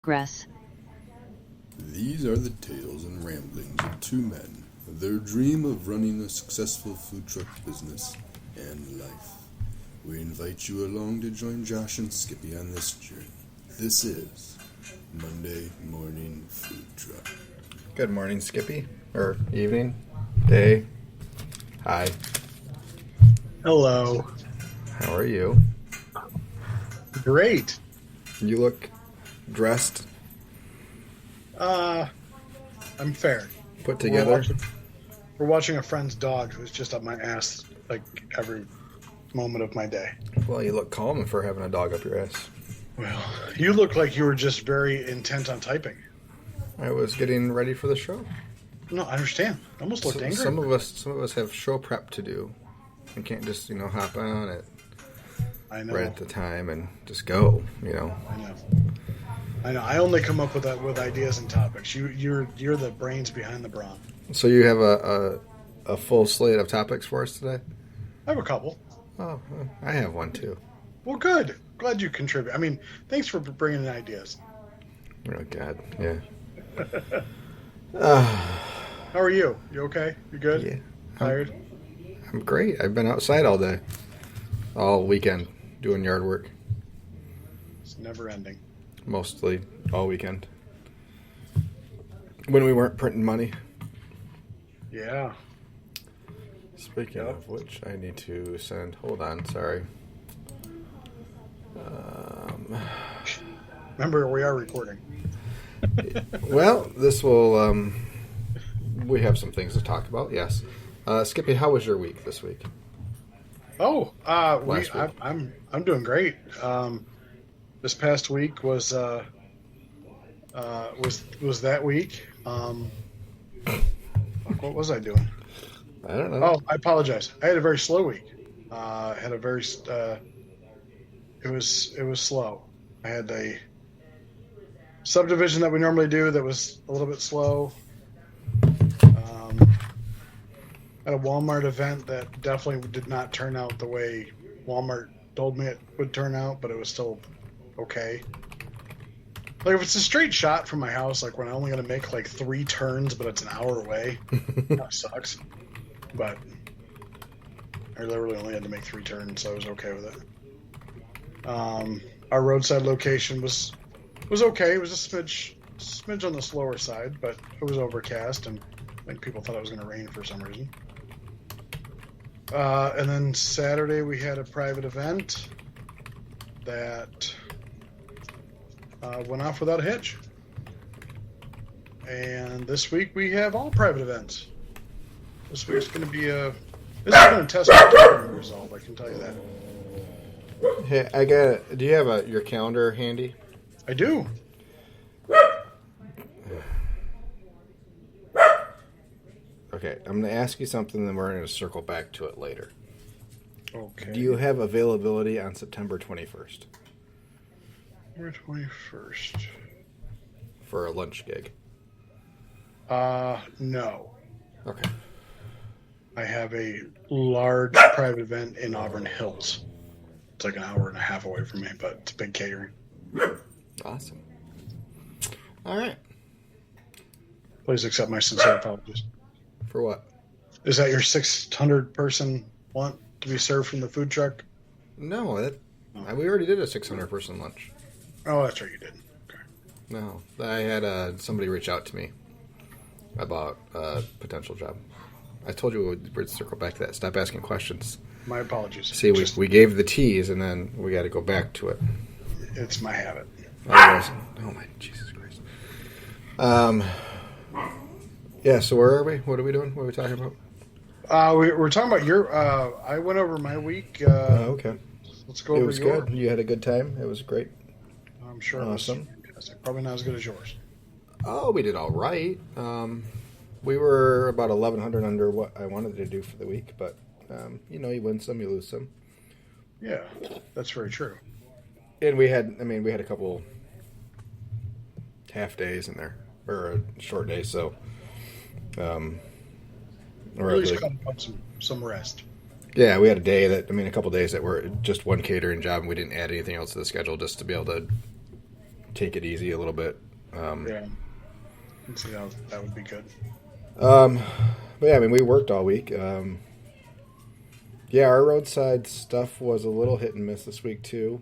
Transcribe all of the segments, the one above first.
Gress. These are the tales and ramblings of two men, their dream of running a successful food truck business and life. We invite you along to join Josh and Skippy on this journey. This is Monday Morning Food Truck. Good morning, Skippy. Or evening, day. Hi. Hello. How are you? Great. You look dressed, I'm fair. put together. We're watching a friend's dog who's just up my ass like every moment of my day. Well, you look calm for having a dog up your ass. Well, you look like you were just very intent on typing. I was getting ready for the show. No, I understand. I almost looked angry. Some of us have show prep to do. We can't just hop on it I know. right at the time and just go. I know. I only come up with ideas and topics. You're the brains behind the brawn. So you have a full slate of topics for us today? I have a couple. Oh, I have one too. Well, good. Glad you contribute. I mean, thanks for bringing in ideas. Oh God, yeah. How are you? You okay? You good? Yeah. Tired? I'm great. I've been outside all day, all weekend, doing yard work. It's never ending. Mostly all weekend. When we weren't printing money. Yeah. Speaking of which, I need to send. Hold on, sorry. Remember, we are recording. Well, this will. We have some things to talk about. Yes, Skippy, how was your week this week? Oh, Last week. I'm doing great. This past week was that week. What was I doing? I don't know. Oh, I apologize. I had a very slow week. Had a very it was slow. I had a subdivision that we normally do that was a little bit slow. At a Walmart event that definitely did not turn out the way Walmart told me it would turn out, but it was still okay. Like if it's a straight shot from my house, like when I'm only going to make like 3 turns, but it's an hour away, that sucks. But I literally only had to make 3 turns, so I was okay with it. Our roadside location was okay. It was a smidge on the slower side, but it was overcast, and I think people thought it was going to rain for some reason. And then Saturday we had a private event that went off without a hitch. And this week we have all private events. This week's going to be this is going to test my timing resolve, I can tell you that. Hey, do you have your calendar handy? I do. Okay, I'm going to ask you something, then we're going to circle back to it later. Okay. Do you have availability on September 21st? September 21st. For a lunch gig? No. Okay. I have a large private event in Auburn Hills. It's like an hour and a half away from me, but it's big catering. Awesome. All right. Please accept my sincere apologies. For what? Is that your 600 person want to be served from the food truck? No, we already did a 600 person lunch. Oh, that's right, you did. Okay. No, I had somebody reach out to me about a potential job. I told you we'd circle back to that. Stop asking questions. My apologies. See, we gave the tease, and then we got to go back to it. It's my habit. Otherwise, oh my Jesus Christ. Yeah. So where are we? What are we doing? What are we talking about? We're talking about your. I went over my week. Okay. Let's go over yours. It was good. You had a good time. It was great. I'm sure. Awesome. It was probably not as good as yours. Oh, we did all right. We were about 1,100 under what I wanted to do for the week, but you win some, you lose some. Yeah, that's very true. And we had a couple half days in there, or a short day, so. Or at least cut up some rest. Yeah, we had a couple days that were just one catering job, and we didn't add anything else to the schedule just to be able to take it easy a little bit. Yeah. Let's see how that would be good. But yeah, I mean, we worked all week. Yeah, our roadside stuff was a little hit and miss this week too.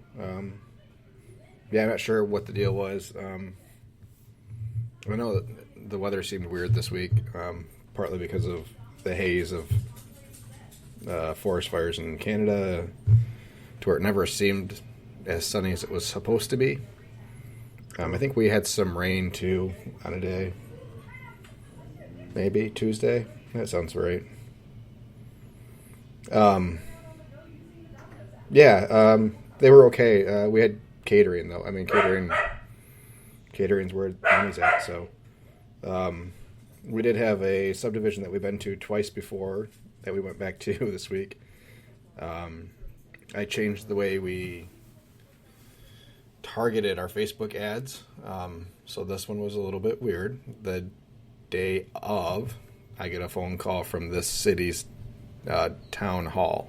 Yeah, I'm not sure what the deal was. I know that the weather seemed weird this week, partly because of the haze of forest fires in Canada, to where it never seemed as sunny as it was supposed to be. I think we had some rain too on a day. Maybe Tuesday. That sounds right. Yeah, they were okay. We had catering though. I mean, catering's where money's at. So, we did have a subdivision that we've been to twice before that we went back to this week. I changed the way we targeted our Facebook ads. So this one was a little bit weird. The day of, I get a phone call from this city's town hall.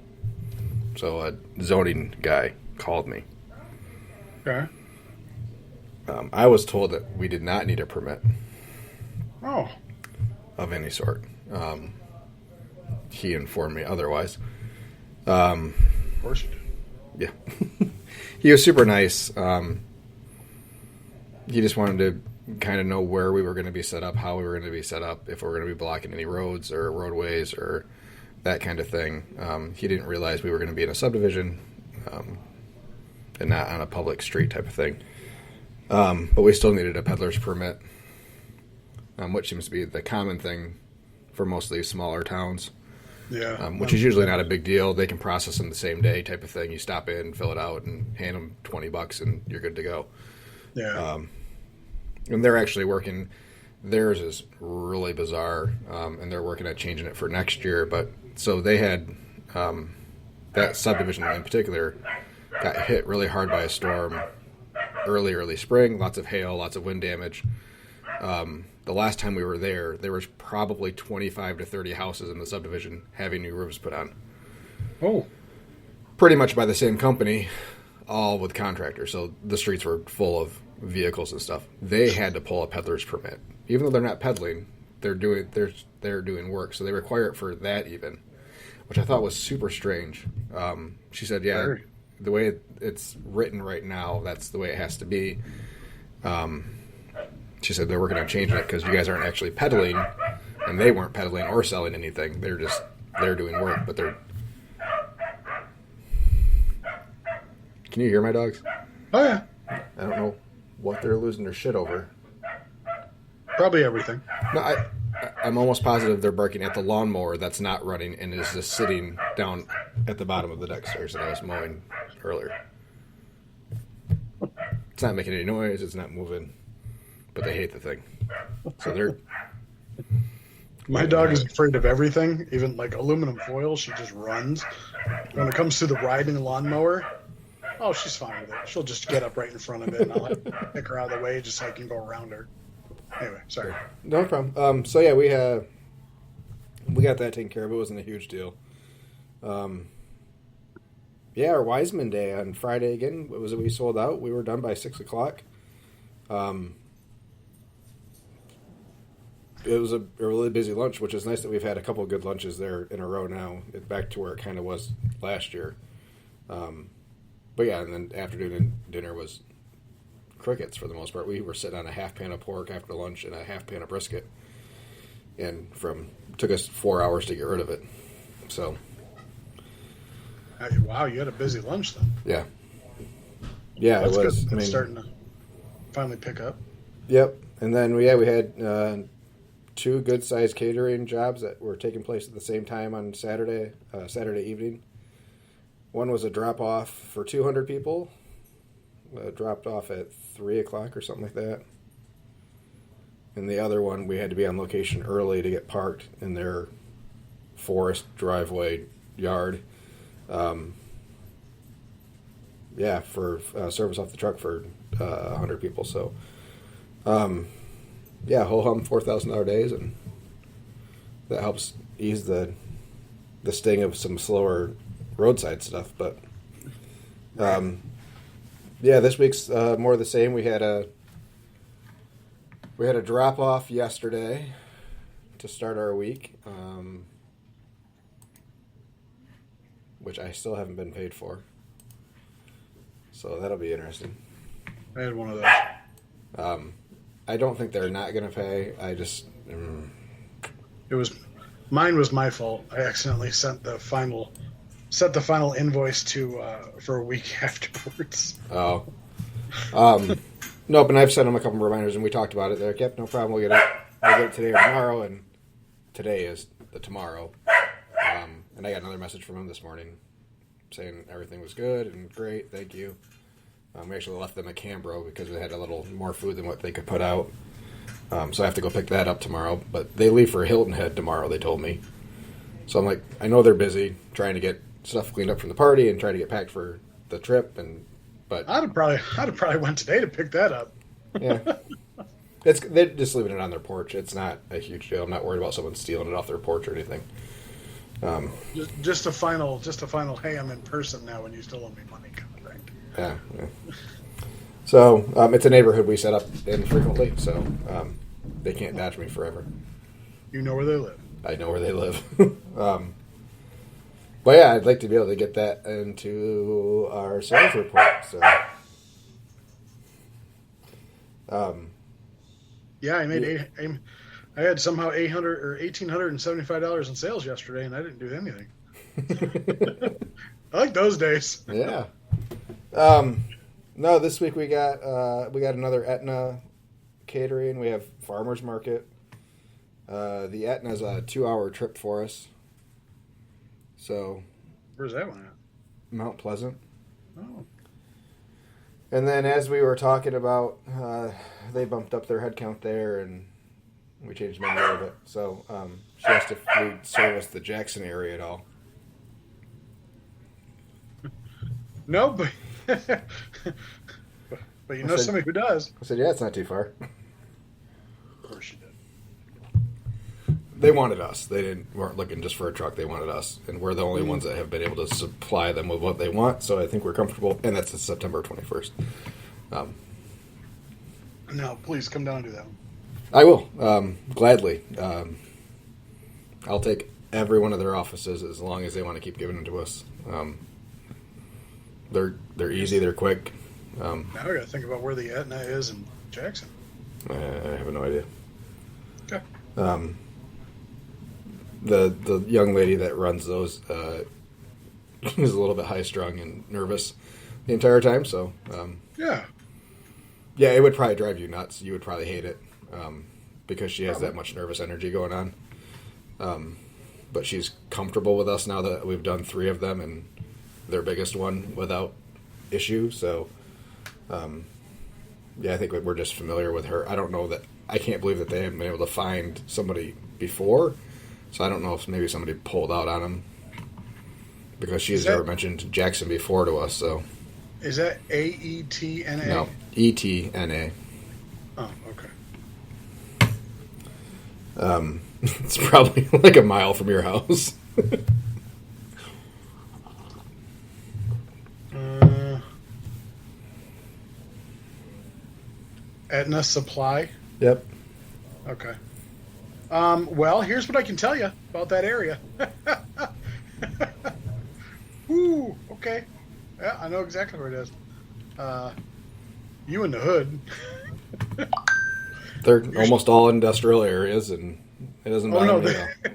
So a zoning guy called me. Okay. I was told that we did not need a permit Oh. of any sort. He informed me otherwise. Of course you did. Yeah. He was super nice. He just wanted to kind of know where we were going to be set up, how we were going to be set up, if we were going to be blocking any roads or roadways or that kind of thing. He didn't realize we were going to be in a subdivision and not on a public street type of thing. But we still needed a peddler's permit, which seems to be the common thing for most of these smaller towns. Yeah. Which is usually not a big deal. They can process them the same day type of thing. You stop in, fill it out, and hand them $20 and you're good to go. Yeah. And they're actually working. Theirs is really bizarre, and they're working at changing it for next year. But so they had that subdivision in particular got hit really hard by a storm early spring. Lots of hail, lots of wind damage. The last time we were there was probably 25 to 30 houses in the subdivision having new roofs put on. Oh. Pretty much by the same company, all with contractors. So the streets were full of vehicles and stuff. They had to pull a peddler's permit, even though they're not peddling. They're doing work, so they require it for that even, which I thought was super strange. She said, "Yeah, Very. the way it's written right now, that's the way it has to be." She said they're working on changing it because you guys aren't actually peddling, and they weren't peddling or selling anything. They're doing work, but they're. Can you hear my dogs? Oh, yeah. I don't know what they're losing their shit over. Probably everything. No, I'm almost positive they're barking at the lawnmower that's not running and is just sitting down at the bottom of the deck stairs that I was mowing earlier. It's not making any noise. It's not moving. But they hate the thing. So they're... My dog is afraid of everything, even like aluminum foil. She just runs. When it comes to the riding lawnmower, oh, she's fine with it. She'll just get up right in front of it, and I'll have to pick her out of the way just so I can go around her. Anyway, sorry. No problem. So yeah, we got that taken care of. It wasn't a huge deal. Yeah, our Wiseman Day on Friday again. We sold out. We were done by 6:00. It was a really busy lunch, which is nice that we've had a couple of good lunches there in a row now. It's back to where it kind of was last year. But yeah, and then afternoon and dinner was crickets for the most part. We were sitting on a half pan of pork after lunch and a half pan of brisket, and took us 4 hours to get rid of it. So, Wow, you had a busy lunch then. yeah, That's it was. good. I mean, It's starting to finally pick up. Yep, and then we had 2 good-sized catering jobs that were taking place at the same time on Saturday evening. One was a drop-off for 200 people. Dropped off at 3:00 or something like that. And the other one, we had to be on location early to get parked in their forest driveway yard. For service off the truck for 100 people. So, ho-hum $4,000 days, and that helps ease the sting of some slower roadside stuff. But Yeah, this week's more of the same. We had a drop off yesterday to start our week, which I still haven't been paid for. So that'll be interesting. I had one of those. I don't think they're not going to pay. I just Mine was my fault. I accidentally sent the final invoice to for a week afterwards. oh no, but I've sent them a couple of reminders and we talked about it. They're like, yep, no problem. We'll get it today or tomorrow, and today is the tomorrow. And I got another message from them this morning saying everything was good and great, thank you. We actually left them a Cambro because they had a little more food than what they could put out. So I have to go pick that up tomorrow. But they leave for Hilton Head tomorrow, they told me. So I'm like, I know they're busy trying to get stuff cleaned up from the party and trying to get packed for the trip. But I'd have probably went today to pick that up. yeah, they're just leaving it on their porch. It's not a huge deal. I'm not worried about someone stealing it off their porch or anything. Just a final. Hey, I'm in person now, and you still owe me money, kind of thing. Yeah. So it's a neighborhood we set up in frequently, so they can't dodge me forever. You know where they live. I know where they live. But yeah, I'd like to be able to get that into our sales report. So, yeah, I had somehow $800 or $1,875 in sales yesterday, and I didn't do anything. I like those days. Yeah. No, this week we got another Etna catering. We have farmers market. The Etna's a 2-hour trip for us. So, Where's that one at? Mount Pleasant. Oh, And then as we were talking about, they bumped up their head count there, and we changed the menu a little bit. So she asked if we'd service the Jackson area at all. no, but but you know somebody who does. I said, yeah, it's not too far. Of course you did. They wanted us. They weren't looking just for a truck. They wanted us. And we're the only ones that have been able to supply them with what they want. So I think we're comfortable. And that's September 21st. No, please come down and do that. I will. Gladly. I'll take every one of their offices as long as they want to keep giving them to us. They're easy. They're quick. Now I got to think about where the Etna is in Jackson. I have no idea. Okay. The young lady that runs those is a little bit high strung and nervous the entire time. So Yeah. yeah, it would probably drive you nuts. You would probably hate it because she has that much nervous energy going on. But she's comfortable with us now that we've done 3 of them and their biggest one without issue. So yeah, I think we're just familiar with her. I don't know that. I can't believe that they haven't been able to find somebody before. So I don't know if maybe somebody pulled out on them because she's never mentioned Jackson before to us. So Is that AETNA? no, ETNA. Oh, okay. It's probably like a mile from your house. Etna Supply. Yep. Okay. Well, here's what I can tell you about that area. Ooh, okay. Yeah, I know exactly where it is. You in the hood. They're almost all industrial areas, and it doesn't bother me at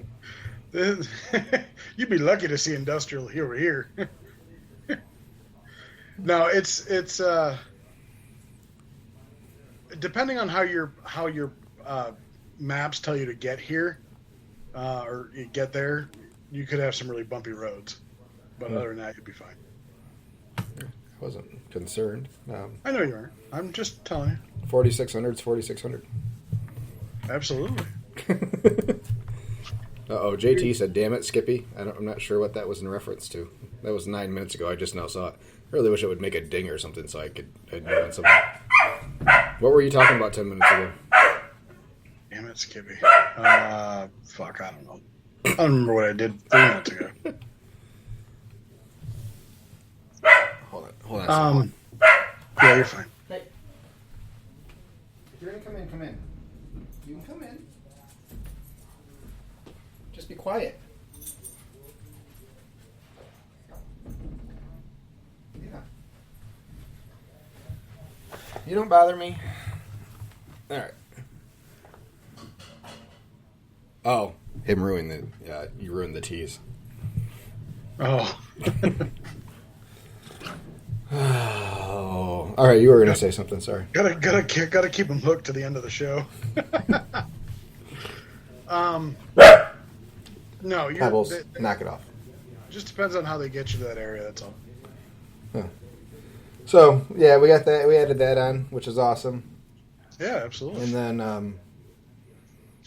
all. You'd be lucky to see industrial over here. No, it's depending on how your maps tell you to get here or you get there, you could have some really bumpy roads. But other than that, you'd be fine. I wasn't concerned. I know you aren't. I'm just telling you. 4600's 4600. Absolutely. Uh-oh, JT said, damn it, Skippy. I'm not sure what that was in reference to. That was 9 minutes ago. I just now saw it. I really wish it would make a ding or something so I'd know something. What were you talking about 10 minutes ago? Damn it, Skippy. Fuck, I don't know. I don't remember what I did 3 minutes ago. Hold on. Yeah, you're fine. Hey. If you're gonna come in, come in. You can come in. Just be quiet. Yeah. You don't bother me. All right. Oh, him ruined the. Yeah, you ruined the tease. Oh. Oh. All right, you were gonna say something. Sorry. Gotta keep him hooked to the end of the show. No, Pebbles, knock it off. just depends on how they get you to that area. That's all. So yeah, we got that. We added that on, which is awesome. Yeah, absolutely. And then,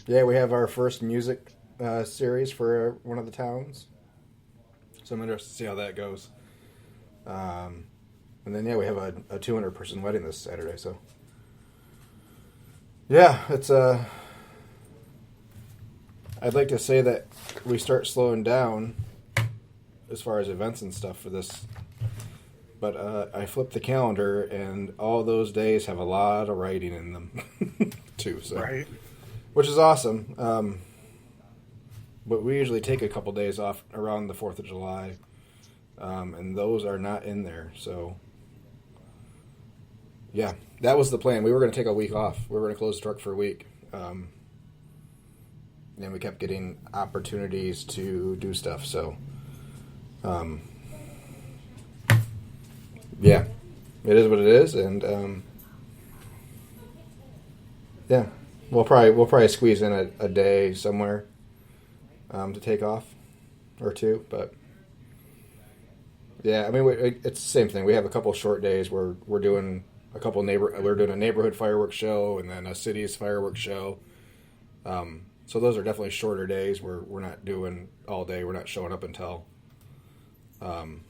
yeah, we have our first music series for one of the towns. So I'm interested to see how that goes. And then, yeah, we have a 200-person wedding this Saturday. So, yeah, it's I'd like to say that we start slowing down as far as events and stuff for this. But I flipped the calendar, and all those days have a lot of writing in them, too. So, Right. which is awesome. But we usually take a couple days off around the 4th of July, and those are not in there. So, yeah, that was the plan. We were going to take a week off. We were going to close the truck for a week. And we kept getting opportunities to do stuff. So, yeah, it is what it is, and yeah, we'll probably squeeze in a day somewhere to take off or two, but yeah, I mean it's the same thing. We have a couple short days where we're doing we're doing a neighborhood fireworks show and then a city's fireworks show. So those are definitely shorter days where we're not doing all day. We're not showing up until 5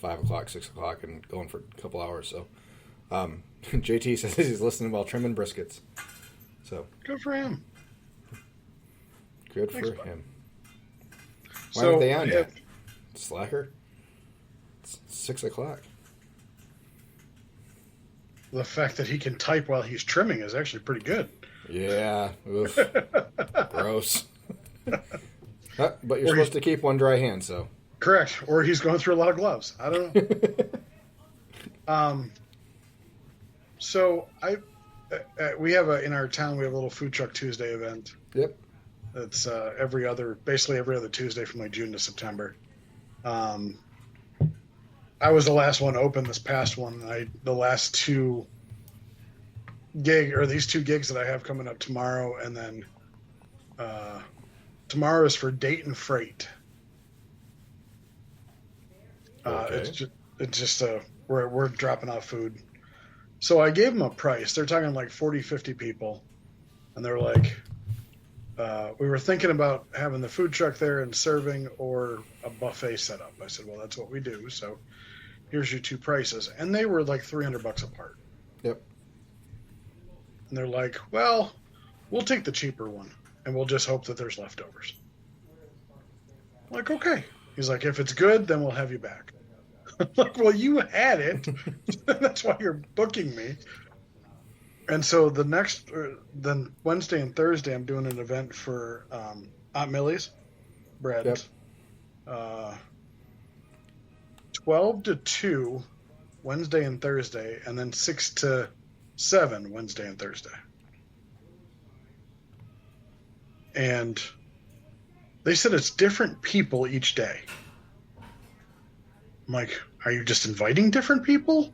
o'clock, 6 o'clock, and going for a couple hours. So, JT says he's listening while trimming briskets. So Good for him. good Thanks, for bud. him. Why So aren't they on I yet? have- Slacker. It's 6 o'clock. The fact that he can type while he's trimming is actually pretty good. Yeah. Oof. Gross. But you're Or supposed to keep one dry hand, so. Correct. Or he's going through a lot of gloves. I don't know. So we have in our town we have a little food truck Tuesday event. Yep. That's basically every other Tuesday from like June to September. I was the last one open this past one. The last these two gigs that I have coming up tomorrow, and then tomorrow is for Dayton Freight. Okay. It's just we're dropping off food. So I gave them a price. They're talking like 40, 50 people, and they're like, we were thinking about having the food truck there and serving or a buffet set up. I said, well, that's what we do. So here's your two prices, and they were like $300 apart. Yep. And they're like, well, we'll take the cheaper one, and we'll just hope that there's leftovers. I'm like, okay. He's like, if it's good, then we'll have you back. I'm like, well, you had it. That's why you're booking me. And so then Wednesday and Thursday, I'm doing an event for Aunt Millie's bread. Yep. 12 to 2 Wednesday and Thursday, and then 6 to 7 Wednesday and Thursday. And they said it's different people each day. I'm like, are you just inviting different people?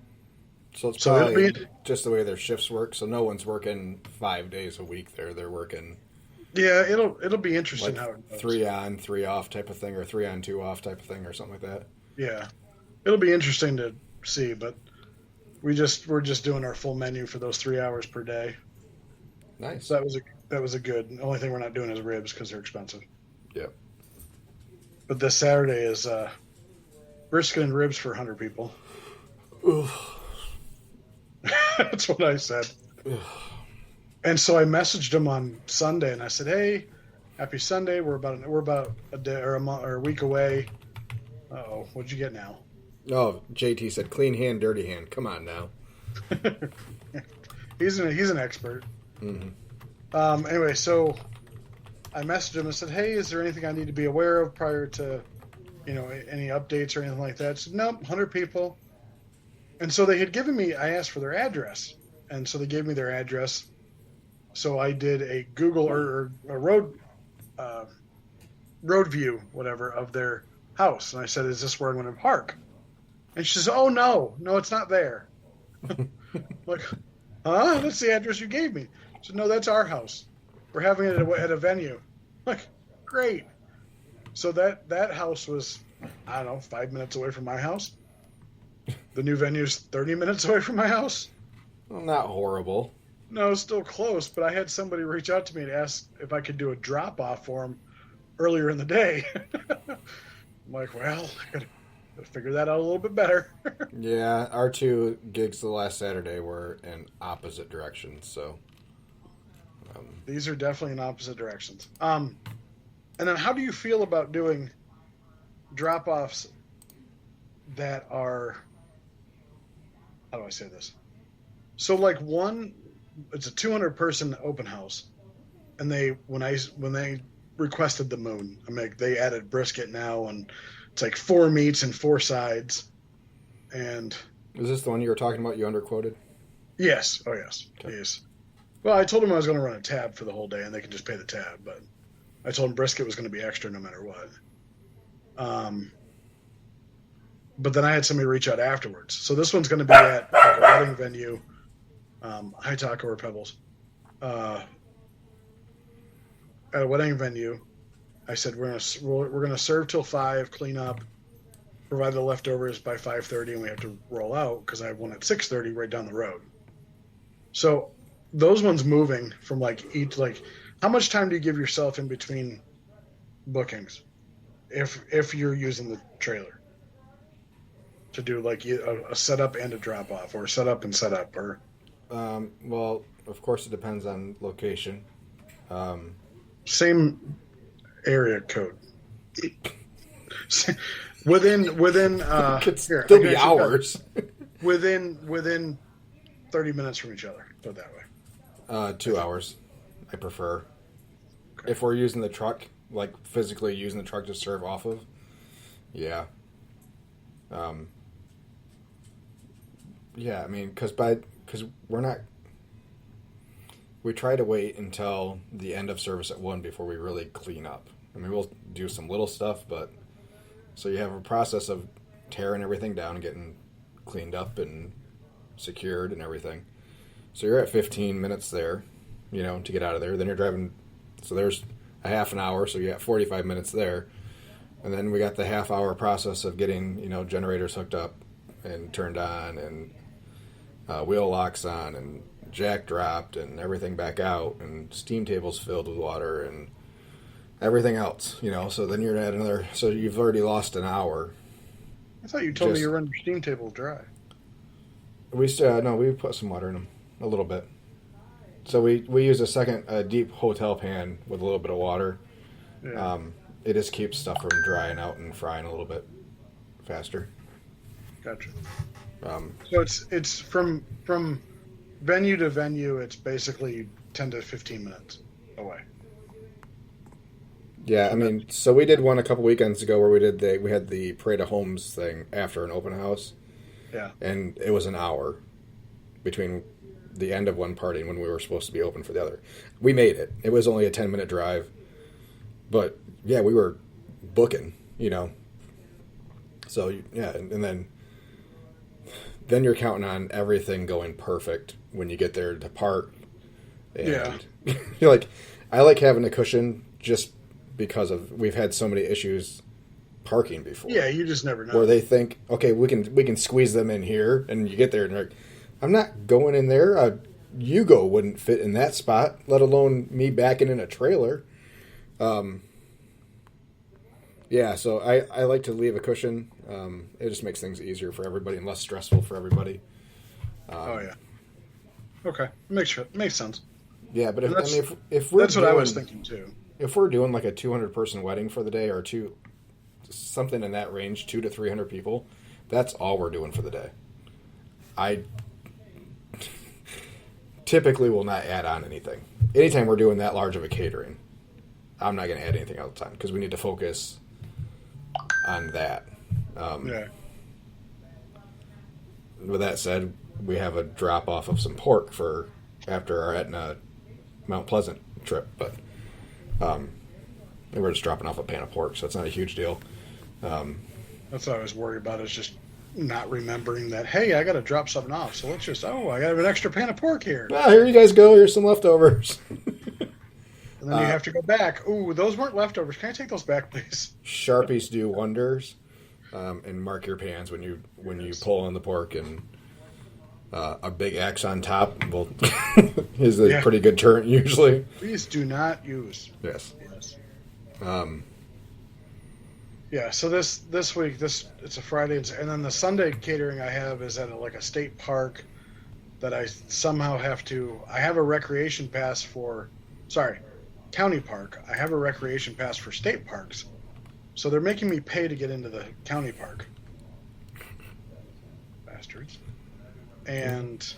So it's So it'll probably be- just the way their shifts work. So no one's working 5 days a week there. They're working Yeah, it'll be interesting like how it goes. 3 on, 3 off type of thing, or 3 on, 2 off type of thing, or something like that. Yeah, it'll be interesting to see, but we're just doing our full menu for those 3 hours per day. Nice. So that was a good. The only thing we're not doing is ribs because they're expensive. Yep. But this Saturday is brisket and ribs for 100 people. Oof. That's what I said. And so I messaged him on Sunday, and I said, "Hey, happy Sunday. We're about a day or a week away." Uh-oh, what'd you get now? Oh, JT said clean hand, dirty hand. Come on now. He's an expert. Anyway, so I messaged him and said, "Hey, is there anything I need to be aware of prior to, any updates or anything like that?" He said, "Nope, 100 people." And so they had given me. I asked for their address, and so they gave me their address. So I did a Google or a road view, whatever, of their house, and I said, "Is this where I'm going to park?" And she says, "Oh no, it's not there." Like, huh? That's the address you gave me. She said, "No, that's our house. We're having it at a venue." Like, great. So that house was, I don't know, 5 minutes away from my house. The new venue's 30 minutes away from my house. Well, not horrible. No, it's still close, but I had somebody reach out to me and ask if I could do a drop-off for them earlier in the day. I'm like, well, I gotta figure that out a little bit better. Yeah, our 2 gigs the last Saturday were in opposite directions, so... These are definitely in opposite directions. And then how do you feel about doing drop-offs that are... How do I say this? So, like, it's a 200-person open house, and when they requested the moon, they added brisket now, and it's like 4 meats and 4 sides. And is this the one you were talking about? You underquoted? Yes. Oh, yes. Okay. Yes. Well, I told them I was going to run a tab for the whole day, and they can just pay the tab. But I told them brisket was going to be extra no matter what. But then I had somebody reach out afterwards. So this one's going to be at a wedding venue, Hightaco or Pebbles. At a wedding venue, I said we're going to serve till 5, clean up, provide the leftovers by 5:30, and we have to roll out because I have one at 6:30 right down the road. So those ones moving from how much time do you give yourself in between bookings if you're using the trailer to do like a setup and a drop off, or setup and setup, or well, of course it depends on location. Same area code within Could here, still be hours. within 30 minutes from each other, put it that way. 2 hours, I prefer. Okay. If we're using the truck, like physically using the truck to serve off of, yeah. Yeah, I mean, because we try to wait until the end of service at 1 before we really clean up. I mean, we'll do some little stuff, but so you have a process of tearing everything down and getting cleaned up and secured and everything. So you're at 15 minutes there, to get out of there. Then you're driving, so there's a half an hour, so you got 45 minutes there. And then we got the half-hour process of getting, generators hooked up and turned on, and wheel locks on, and jack dropped, and everything back out, and steam tables filled with water, and everything else, So then you're at another, so you've already lost an hour. I thought you told me you run your steam tables dry. We put some water in them, a little bit. So we use a second deep hotel pan with a little bit of water. Yeah. It just keeps stuff from drying out and frying a little bit faster. Gotcha. So it's from venue to venue. It's basically 10 to 15 minutes away. Yeah, I mean, so we did one a couple weekends ago where we had the Parade of Homes thing after an open house. Yeah. And it was an hour between the end of one party and when we were supposed to be open for the other. We made it. It was only a 10-minute drive. But, yeah, we were booking, So, yeah, and then you're counting on everything going perfect when you get there to park. And you're like, I like having a cushion just because we've had so many issues parking before. Yeah, you just never know. Where they think, okay, we can squeeze them in here, and you get there and you're like, I'm not going in there. Yugo wouldn't fit in that spot, let alone me backing in a trailer. Yeah, so I like to leave a cushion. It just makes things easier for everybody and less stressful for everybody. Oh yeah. Okay, makes sense. Yeah, but if we're that's what I was thinking too. If we're doing like a 200-person wedding for the day, or something in that range, 200 to 300 people, That's all we're doing for the day. I typically will not add on anything. Anytime we're doing that large of a catering, I'm not going to add anything all the time because we need to focus on that. Yeah. With that said, we have a drop off of some pork for after our Etna Mount Pleasant trip, but we're just dropping off a pan of pork, so it's not a huge deal. That's what I was worried about, is just not remembering that, hey, I got to drop something off. So let's just, I got an extra pan of pork here. Ah, here you guys go. Here's some leftovers. And then you have to go back. Ooh, those weren't leftovers. Can I take those back, please? Sharpies do wonders, and mark your pans when you pull on the pork, and a big X on top is a pretty good turn usually. Please do not use. Yes. Yeah, so this week, it's a Friday, and then the Sunday catering I have is at a state park that I somehow have to. I have a recreation pass county park. I have a recreation pass for state parks, so they're making me pay to get into the county park. Bastards. And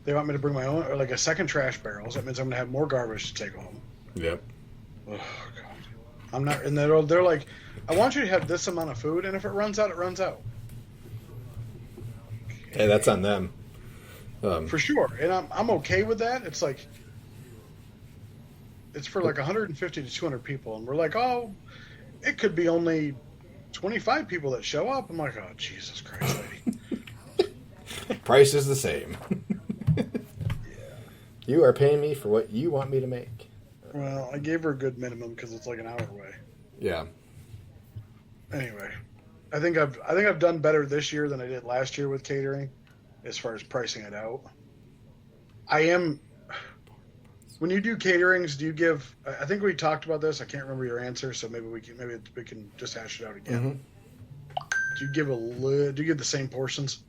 they want me to bring my own, or a second trash barrel. So that means I'm gonna have more garbage to take home. Yep. Oh God, I'm not. And they're like, I want you to have this amount of food, and if it runs out, it runs out. Hey, that's on them. For sure, and I'm okay with that. It's like, it's for 150 to 200 people, and we're like, oh, it could be only 25 people that show up. I'm like, oh, Jesus Christ, lady. Price is the same. Yeah. You are paying me for what you want me to make. Well, I gave her a good minimum because it's an hour away. Yeah. Anyway, I think I've done better this year than I did last year with catering, as far as pricing it out. When you do caterings, do you give? I think we talked about this. I can't remember your answer, so maybe we can just hash it out again. Mm-hmm. Do you give the same portions?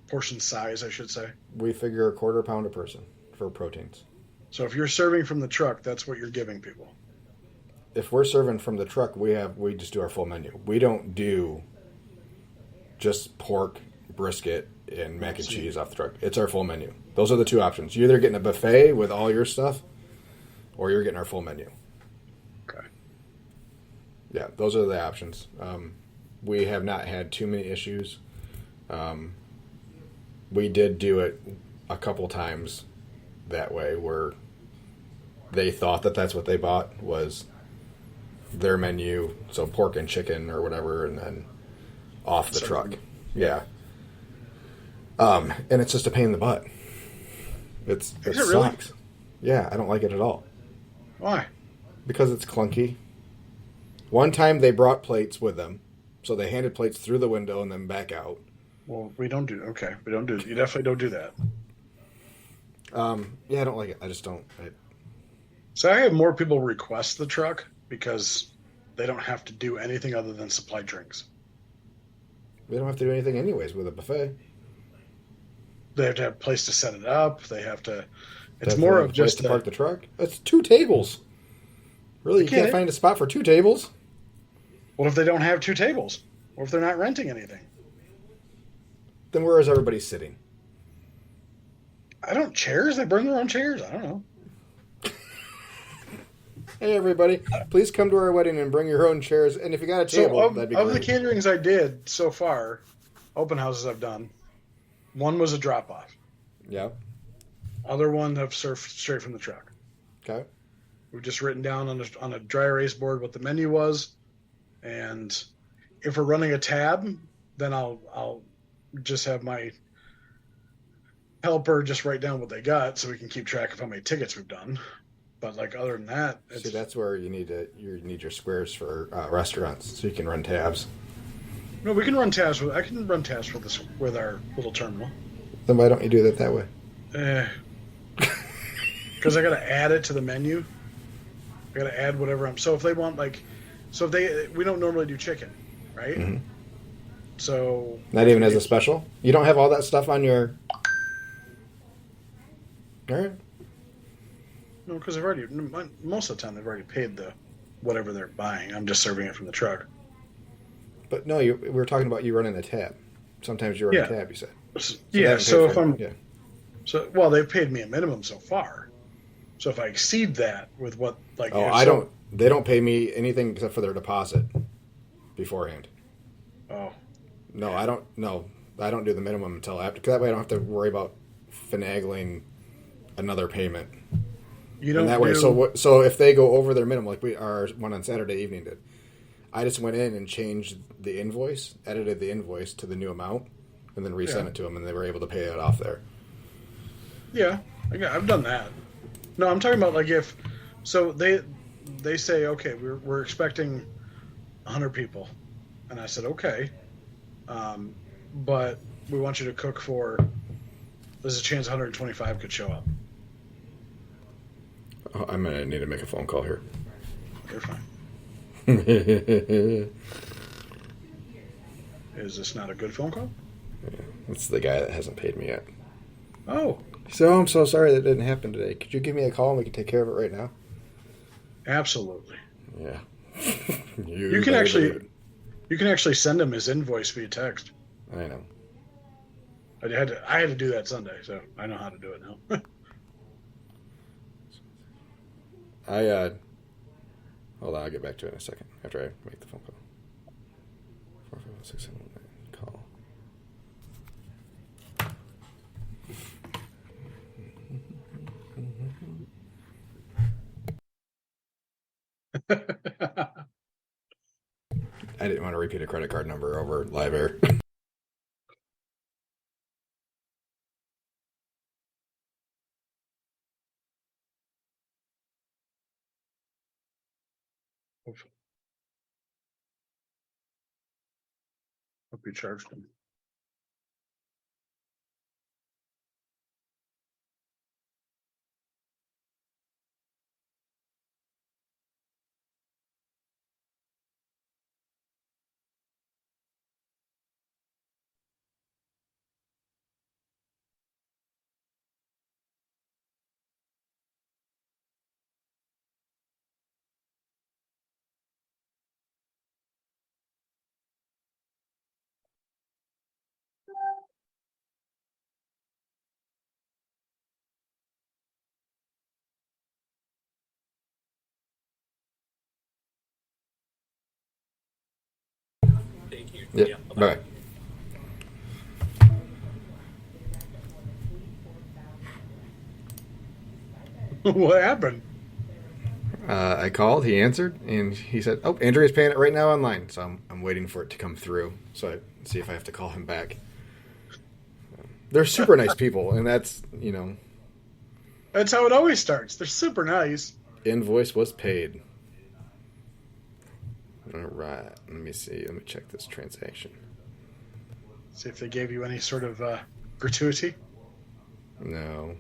Portion size, I should say. We figure a quarter pound a person for proteins. So if you're serving from the truck, that's what you're giving people. If we're serving from the truck, we just do our full menu. We don't do just pork, brisket, and mac and cheese off the truck. It's our full menu. Those are the two options. You're either getting a buffet with all your stuff, or you're getting our full menu. Okay. Yeah, those are the options. We have not had too many issues. We did do it a couple times that way, where they thought that that's what they bought was their menu, so pork and chicken or whatever, and then off the truck. Yeah. And it's just a pain in the butt. It sucks. Really? Yeah, I don't like it at all. Why? Because it's clunky. One time they brought plates with them, so they handed plates through the window and then back out. Well, we don't do. You definitely don't do that. Yeah, I don't like it. I just don't. So I have more people request the truck because they don't have to do anything other than supply drinks. They don't have to do anything anyways with a buffet. They have to have a place to set it up. They have to. It's more of just to park the truck. It's 2 tables. Really, you can't find a spot for 2 tables? What if they don't have 2 tables? Or if they're not renting anything? Then where is everybody sitting? Chairs? They bring their own chairs. I don't know. Hey, everybody. Please come to our wedding and bring your own chairs. And if you got a table, that'd be great. Of the caterings I did so far, open houses I've done, one was a drop-off. Yeah. Other one have served straight from the truck. Okay. We've just written down on a dry erase board what the menu was. And if we're running a tab, then I'll just have my helper just write down what they got so we can keep track of how many tickets we've done. But other than that, see, that's where you need your squares for restaurants, so you can run tabs. No, we can run tabs. I can run tabs with our little terminal. Then why don't you do that way? Because I got to add it to the menu. I got to add whatever So if they want we don't normally do chicken, right? Mm-hmm. So not even as a special. You don't have all that stuff on your. All right. No, because most of the time they've already paid the whatever they're buying. I'm just serving it from the truck. But no, we were talking about you running a tab. Sometimes you run a tab, you said. So if I'm... Yeah. So, well, they've paid me a minimum so far. So if I exceed that with what... like, They don't pay me anything except for their deposit beforehand. Oh. No, I don't. No, I don't do the minimum until after. Cause that way I don't have to worry about finagling another payment. You don't. And that way, so if they go over their minimum, like our one on Saturday evening did, I just went in and changed the invoice, edited the invoice to the new amount, and then resent it to them, and they were able to pay it off there. Yeah, I've done that. No, I'm talking about like if so they say, okay, we're expecting 100 people, and I said okay, but we want you to cook for. There's a chance 125 could show up. Oh, I'm gonna need to make a phone call here. You're fine. Is this not a good phone call? Yeah, it's the guy that hasn't paid me yet. Oh. So I'm so sorry that didn't happen today. Could you give me a call and we can take care of it right now? Absolutely. Yeah. You can actually send him his invoice via text. I know. I had to do that Sunday, so I know how to do it now. Hold on, I'll get back to it in a second after I make the phone call. 45679 call. I didn't want to repeat a credit card number over live air. Hope you charged him. Thank you. Yeah. Bye. What happened? I called, he answered, and he said, "Oh, Andrea's paying it right now online." So I'm waiting for it to come through, so I see if I have to call him back. They're super nice people, and that's That's how it always starts. They're super nice. Invoice was paid. All right, let me see. Let me check this transaction. See if they gave you any sort of gratuity. No.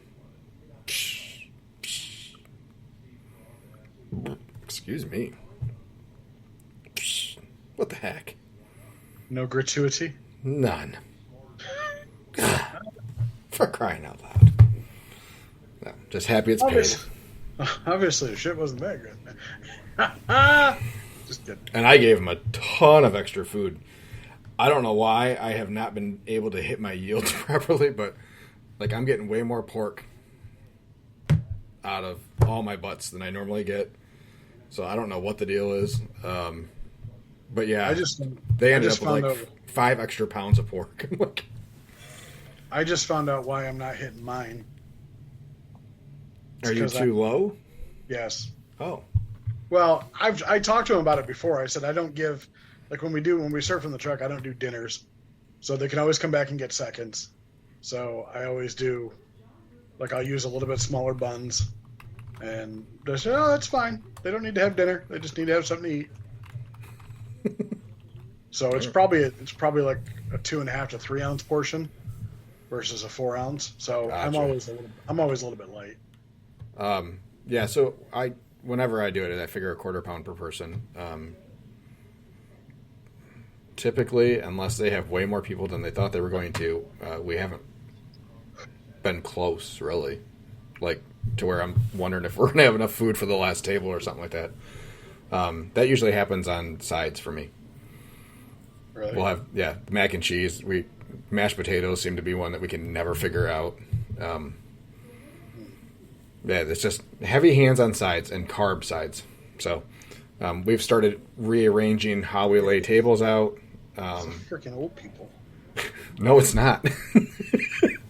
Excuse me. What the heck? No gratuity? None. For crying out loud. No, just happy it's paid. Obviously, the shit wasn't that good. Just kidding. And I gave him a ton of extra food. I don't know why I have not been able to hit my yields properly, but like I'm getting way more pork out of all my butts than I normally get. So I don't know what the deal is. But yeah, they ended up with like 5 extra pounds of pork. I just found out why I'm not hitting mine. Are you too low? Yes. Oh. Well, I talked to him about it before. I said I don't give, like when we surf in the truck, I don't do dinners, so they can always come back and get seconds. So I always do, like I'll use a little bit smaller buns, and they say, oh, that's fine. They don't need to have dinner. They just need to have something to eat. So it's probably like a 2.5 to 3 ounce portion versus a 4 ounce. So gotcha. I'm always a little bit light. Yeah. So whenever I do it, I figure a 1/4 pound per person. Typically, unless they have way more people than they thought they were going to, we haven't been close, really. Like, to where I'm wondering if we're going to have enough food for the last table or something like that. That usually happens on sides for me. Really? We'll have mac and cheese. Mashed potatoes seem to be one that we can never figure out. It's just heavy hands on sides and carb sides. So we've started rearranging how we lay tables out. Freaking old people. No, it's not.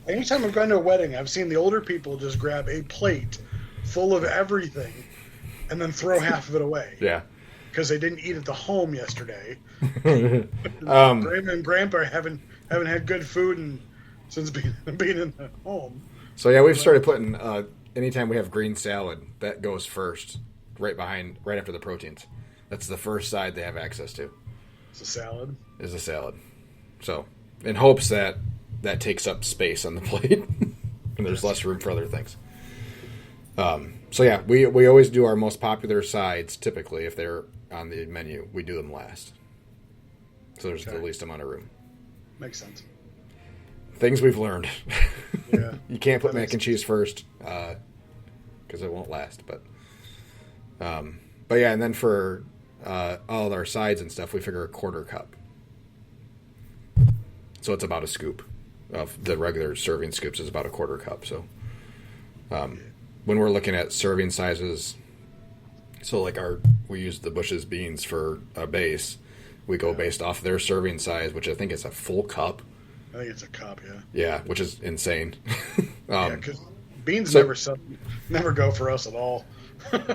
Anytime I've gone to a wedding, I've seen the older people just grab a plate full of everything and then throw half of it away. Yeah. Because they didn't eat at the home yesterday. Grandma and Grandpa haven't had good food since being in the home. So yeah, we've started putting anytime we have green salad, that goes first, right after the proteins. That's the first side they have access to. It's a salad. Is a salad. So in hopes that takes up space on the plate and there's less room for other things. So yeah, we always do our most popular sides typically if they're on the menu. We do them last. So there's the least amount of room. Makes sense. Things we've learned. Yeah. You can't put mac and cheese first because it won't last. But yeah, and then for all our sides and stuff, we figure a quarter cup. So it's about a scoop of the regular serving scoops is about a quarter cup. So when we're looking at serving sizes, so like we use the Bush's beans for a base. We go based off their serving size, which I think is a full cup. I think it's a cup, yeah. Yeah, which is insane. Because beans never go for us at all.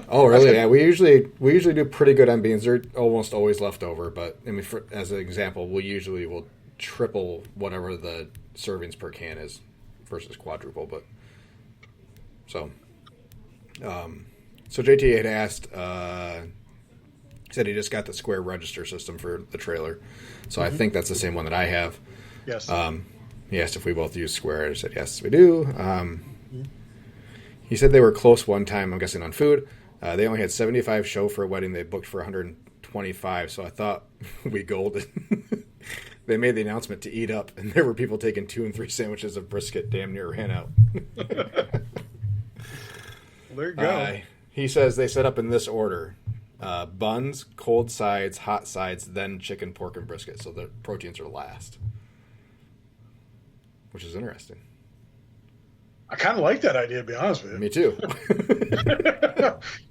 Oh, really? Yeah, we usually do pretty good on beans. They're almost always left over, but I mean, as an example, we will triple whatever the servings per can is versus quadruple. But so JT had asked. He said he just got the Square register system for the trailer, so I think that's the same one that I have. Yes. He asked if we both use Square. I said yes, we do. He said they were close one time. I'm guessing on food. They only had 75 show for a wedding. They booked for 125. So I thought we golded. They made the announcement to eat up, and there were people taking 2 and 3 sandwiches of brisket. Damn near ran out. Well, there you go. He says they set up in this order: buns, cold sides, hot sides, then chicken, pork, and brisket. So the proteins are last, which is interesting. I kind of like that idea, to be honest with you. Me too.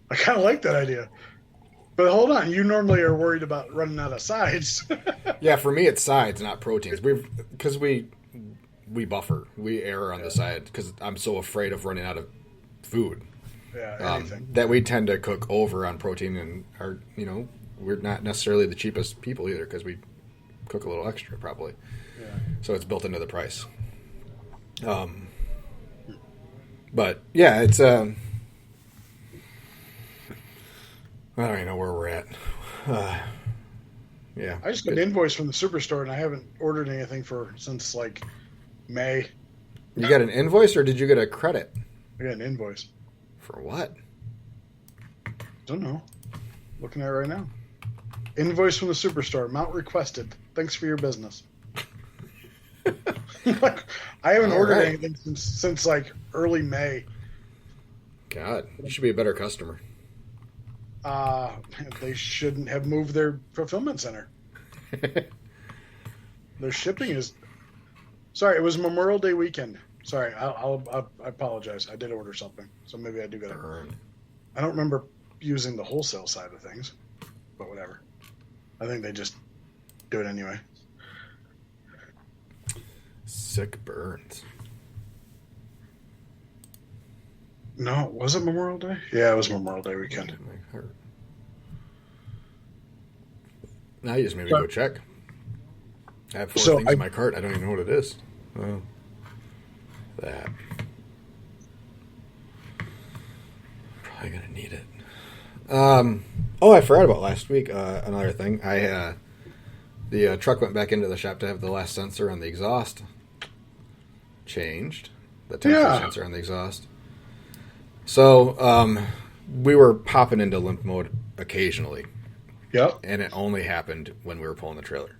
I kind of like that idea. But hold on, you normally are worried about running out of sides. Yeah, for me it's sides, not proteins. Because we buffer, we err on the side because I'm so afraid of running out of food. Yeah, anything. That we tend to cook over on protein, and we're not necessarily the cheapest people either because we cook a little extra probably. Yeah. So it's built into the price. But yeah, it's I don't even know where we're at. Yeah, I just got an invoice from the Superstore, and I haven't ordered anything since like May. You got an invoice, or did you get a credit? I got an invoice. For what? Don't know. Looking at it right now. Invoice from the Superstore. Amount requested. Thanks for your business. Like, I haven't ordered anything since like early May. God, you should be a better customer. They shouldn't have moved their fulfillment center. Their shipping is. Sorry, it was Memorial Day weekend. Sorry, I apologize. I did order something, so maybe I do get it. I don't remember using the wholesale side of things, but whatever. I think they just do it anyway. Sick burns. No, was it Memorial Day? Yeah, it was Memorial Day weekend. My heart. Now you just made me go check. I have 4 things in my cart. I don't even know what it is. Oh, that. Probably gonna need it. I forgot about last week. Another thing. The truck went back into the shop to have the last sensor on the exhaust changed. The temperature sensor on the exhaust. So we were popping into limp mode occasionally. Yep. And it only happened when we were pulling the trailer.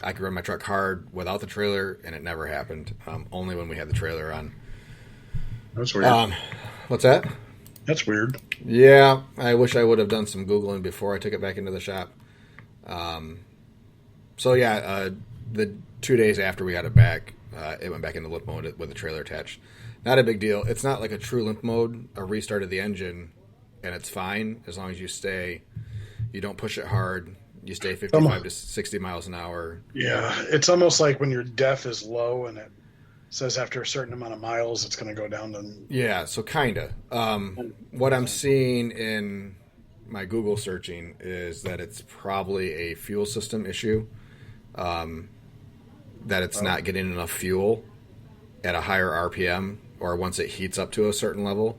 I could run my truck hard without the trailer, and it never happened. Only when we had the trailer on. That's weird. What's that? That's weird. Yeah, I wish I would have done some Googling before I took it back into the shop. So yeah, the 2 days after we got it back, it went back into limp mode with the trailer attached. Not a big deal. It's not like a true limp mode. A restart of the engine, and it's fine as long as you don't push it hard. You stay 55 to 60 miles an hour. Yeah, it's almost like when your def is low and it says after a certain amount of miles it's going to go down to... Yeah, so kind of. What I'm seeing in my Google searching is that it's probably a fuel system issue, that it's not getting enough fuel at a higher RPM, or once it heats up to a certain level,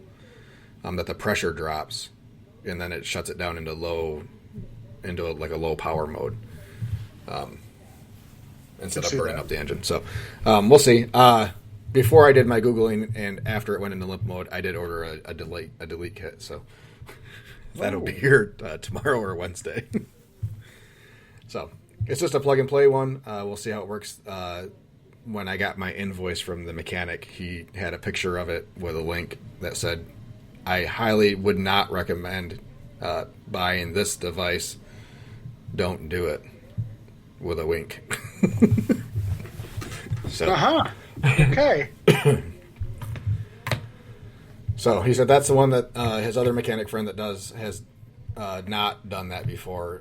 that the pressure drops, and then it shuts it down into like a low power mode, instead of burning up the engine. So we'll see. Before I did my Googling and after it went into limp mode, I did order a delete kit. So that'll be here tomorrow or Wednesday. So it's just a plug and play one. We'll see how it works. When I got my invoice from the mechanic, he had a picture of it with a link that said, "I highly would not recommend buying this device. Don't do it," with a wink. So, okay. So he said that's the one that his other mechanic friend that has not done that before.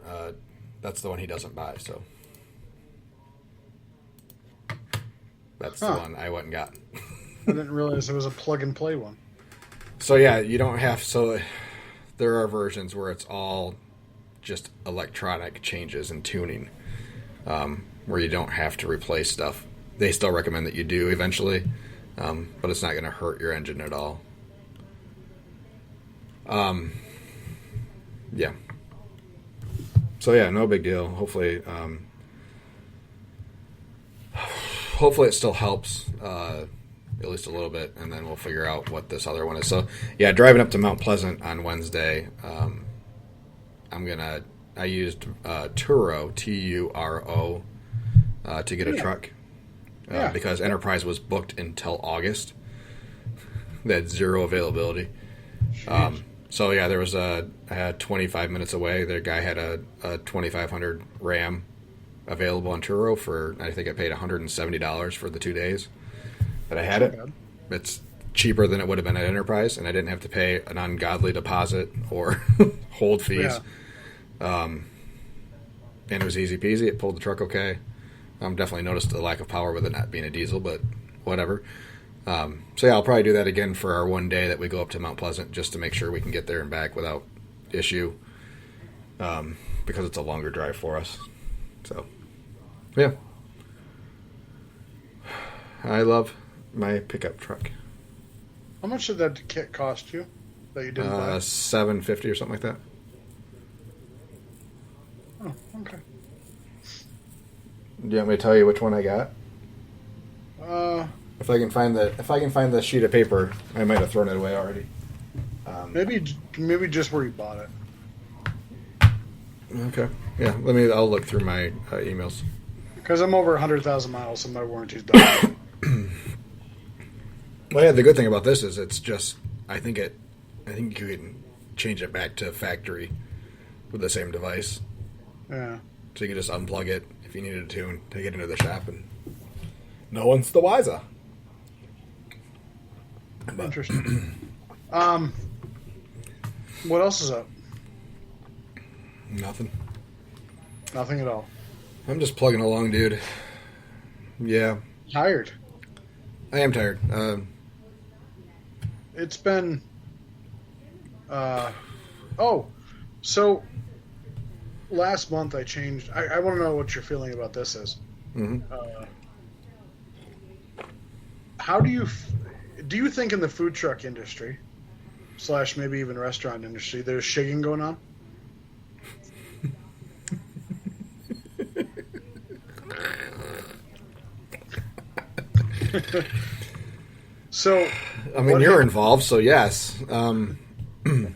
That's the one he doesn't buy. So that's the one I went and got. I didn't realize it was a plug and play one. So yeah, you don't have. So there are versions where it's all just electronic changes and tuning, where you don't have to replace stuff. They still recommend that you do eventually, but it's not going to hurt your engine at all. Yeah. So yeah, no big deal. Hopefully it still helps, at least a little bit, and then we'll figure out what this other one is. So yeah, driving up to Mount Pleasant on Wednesday, I used Turo, Turo, to get a truck, because Enterprise was booked until August. They had zero availability. So yeah, I had 25 minutes away. The guy had a 2500 Ram available on Turo for, I think I paid $170 for the 2 days that I had it. It's cheaper than it would have been at Enterprise, and I didn't have to pay an ungodly deposit or hold fees. And it was easy peasy. It pulled the truck okay. Definitely noticed the lack of power with it not being a diesel, but whatever. So yeah, I'll probably do that again for our one day that we go up to Mount Pleasant, just to make sure we can get there and back without issue, because it's a longer drive for us. So yeah, I love my pickup truck. How much did that kit cost you that you didn't buy? $750 or something like that. Oh, okay. Do you want me to tell you which one I got? If I can find the sheet of paper, I might have thrown it away already. Maybe just where you bought it. Okay. Yeah. I'll look through my emails. Because I'm over 100,000 miles, and my warranty's done. Well, yeah. The good thing about this is it's just. I think you can change it back to factory with the same device. Yeah. So you can just unplug it if you needed a tune, take it into the shop, and no one's the wiser. Interesting. What else is up? Nothing. Nothing at all. I'm just plugging along, dude. Yeah. Tired. I am tired. It's been... so last month I changed... I want to know what your feeling about this is. Mm-hmm. How do you think in the food truck industry / maybe even restaurant industry there's shigging going on? So I mean, you're involved, so yes.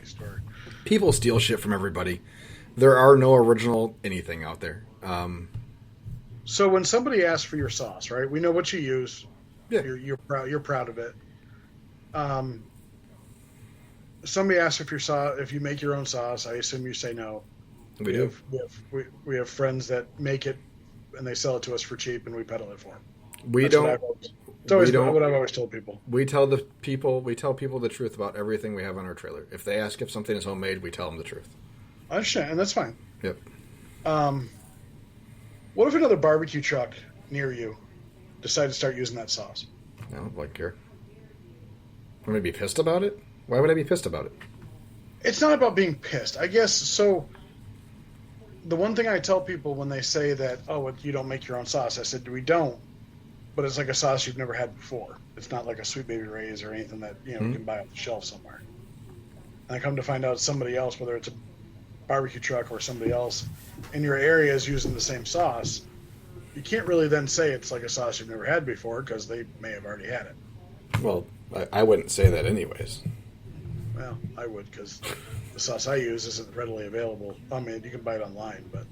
Story. People steal shit from everybody. There are no original anything out there. So when somebody asks for your sauce, right? We know what you use. Yeah. You're proud of it. Somebody asks if you make your own sauce. I assume you say no. We do. We have friends that make it and they sell it to us for cheap, and we peddle it for them. We That's don't. It's always we don't- what I've always told people. We tell people the truth about everything we have on our trailer. If they ask if something is homemade, we tell them the truth. I understand, and that's fine. Yep. What if another barbecue truck near you decided to start using that sauce? I don't like care. I'm gonna be pissed about it. Why would I be pissed about it? It's not about being pissed, I guess. So the one thing I tell people when they say that, oh, you don't make your own sauce, I said, we don't, but it's like a sauce you've never had before. It's not like a Sweet Baby Ray's or anything that you can buy off the shelf somewhere. And I come to find out somebody else, whether it's a barbecue truck or somebody else in your area is using the same sauce. You can't really then say it's like a sauce you've never had before because they may have already had it. Well, I wouldn't say that anyways. Well, I would because the sauce I use isn't readily available. I mean, you can buy it online, but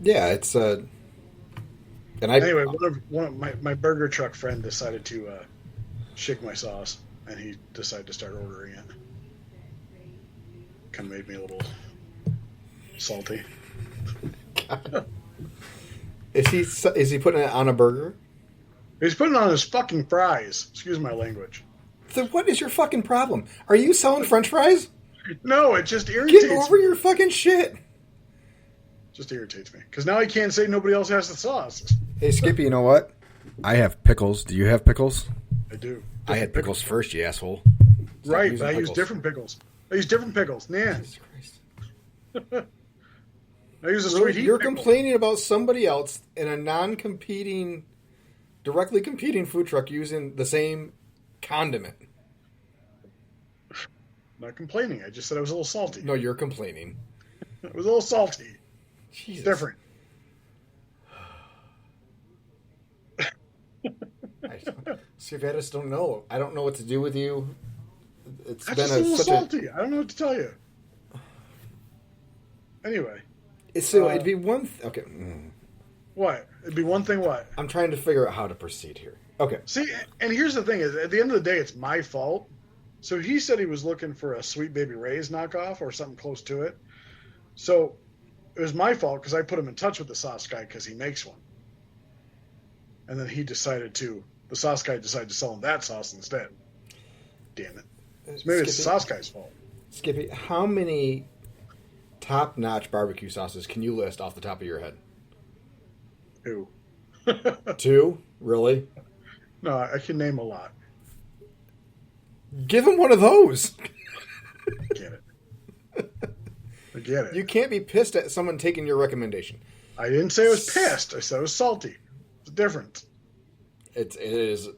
Yeah, it's and anyway, one of my burger truck friend decided to shake my sauce, and he decided to start ordering it. Kind of made me a little salty. Is he putting it on a burger? He's putting it on his fucking fries. Excuse my language. So what is your fucking problem? Are you selling French fries? No, it just irritates Get over your fucking shit. Just irritates me because now I can't say nobody else has the sauce. Hey, Skippy, you know what? I have pickles. Do you have pickles? I do. I had pickles first, you asshole. Stop Right, using but I use pickles. different pickles. I use different pickles. Nah, Jesus Christ. I use a Really? sweet heat You're pickle. complaining about somebody else in a non-competing, directly competing food truck using the same condiment. Not complaining. I just said I was a little salty. No, you're complaining. It was a little salty. Jesus. Different. See, I just don't know. I don't know what to do with you. It's I'm been just a little such salty. I don't know what to tell you. Anyway, So it'd be one. Okay. what? It'd be one thing. What? I'm trying to figure out how to proceed here. Okay. See, and here's the thing: is at the end of the day, it's my fault. So he said he was looking for a Sweet Baby Ray's knockoff or something close to it. So it was my fault because I put him in touch with the sauce guy because he makes one. And then the sauce guy decided to sell him that sauce instead. Damn it. So maybe it's the sauce guy's fault. Skippy, how many top-notch barbecue sauces can you list off the top of your head? Who? 2? Really? No, I can name a lot. Give him one of those. I get it. I get it. You can't be pissed at someone taking your recommendation. I didn't say I was pissed. I said I was salty. It's different. It is.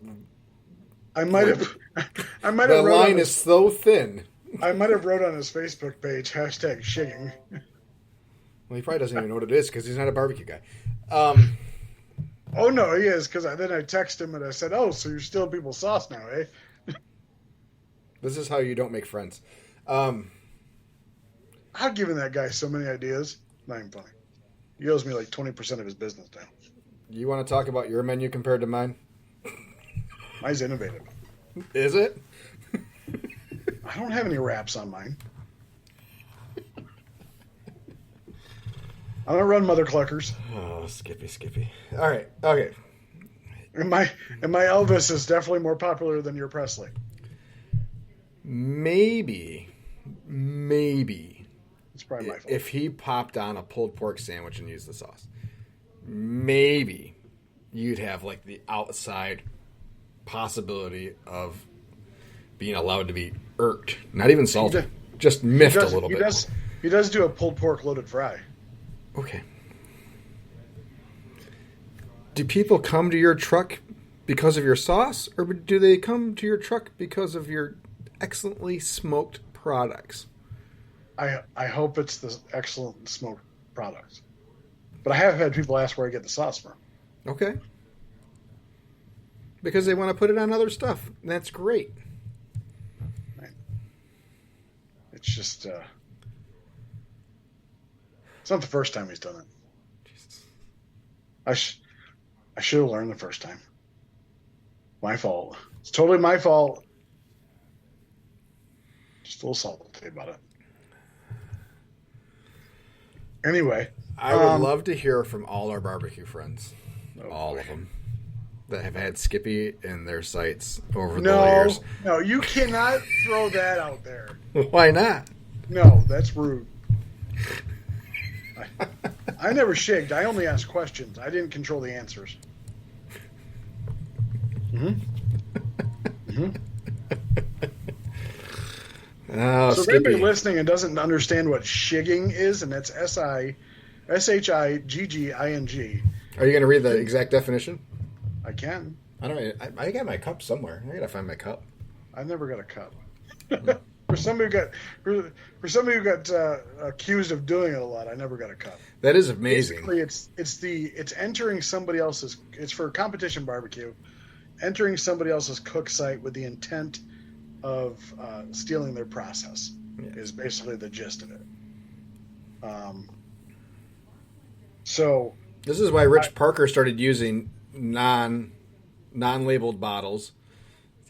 I might have The wrote line on is so thin. I might have wrote on his Facebook page #shigging. Well, he probably doesn't even know what it is because he's not a barbecue guy. Oh no, he is because then I texted him and I said, "Oh, so you're stealing people's sauce now, eh?" This is how you don't make friends. I've given that guy so many ideas. Not even funny. He owes me like 20% of his business now. You want to talk about your menu compared to mine? Mine's innovative. Is it? I don't have any wraps on mine. I don't run Mother Cluckers. Oh, Skippy. All right. Okay. And my Elvis is definitely more popular than your Presley. Maybe It's probably my fault. if he popped on a pulled pork sandwich and used the sauce, maybe you'd have like the outside possibility of being allowed to be irked. Not even salty. Just miffed a little bit. He does do a pulled pork loaded fry. Okay. Do people come to your truck because of your sauce, or do they come to your truck because of your excellently smoked products? I hope it's the excellent smoked products. But I have had people ask where I get the sauce from. Okay. Because they want to put it on other stuff. And that's great. It's just it's not the first time he's done it. Jesus. I should have learned the first time. My fault. It's totally my fault. Just a little salty about it. Anyway, I would love to hear from all our barbecue friends, Oh, all boy. of them, that have had Skippy in their sights over the no, years. no, you cannot throw that out there. Why not? No, that's rude. I never shigged. I only asked questions. I didn't control the answers. Oh, So if anybody Skippy. listening and doesn't understand what shigging is, and that's SHIGGING, Are you going to read the exact definition? I can. I don't. I got my cup somewhere. I gotta find my cup. I never got a cup. For somebody who got accused of doing it a lot, I never got a cup. That is amazing. Basically, it's entering somebody else's. It's for competition barbecue, entering somebody else's cook site with the intent of stealing their process. Yeah. Is basically the gist of it. So This is why Rich Parker started using non-labeled bottles,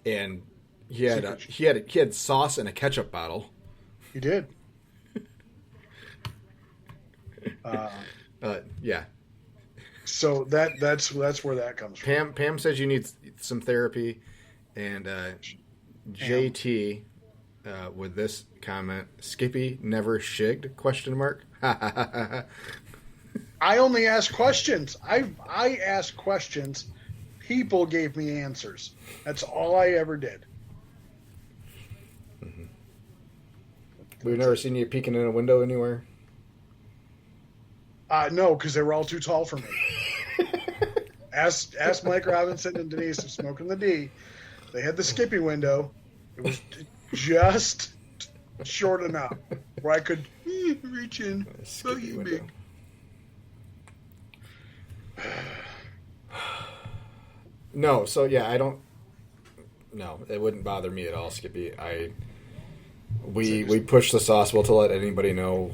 and he had sauce in a ketchup bottle. he did. Yeah. So that's where that comes from. Pam says you need some therapy, and JT with this comment: Skippy never shigged? Question mark. I only asked questions. I asked questions. People gave me answers. That's all I ever did. We've never seen you peeking in a window anywhere. No, because they were all too tall for me. Ask Mike Robinson and Denise of Smoking the D. They had the Skippy window. It was just short enough where I could reach in. Skippy So window. big. No, so yeah, I don't. No, it wouldn't bother me at all, Skippy. We push the sauce well to let anybody know.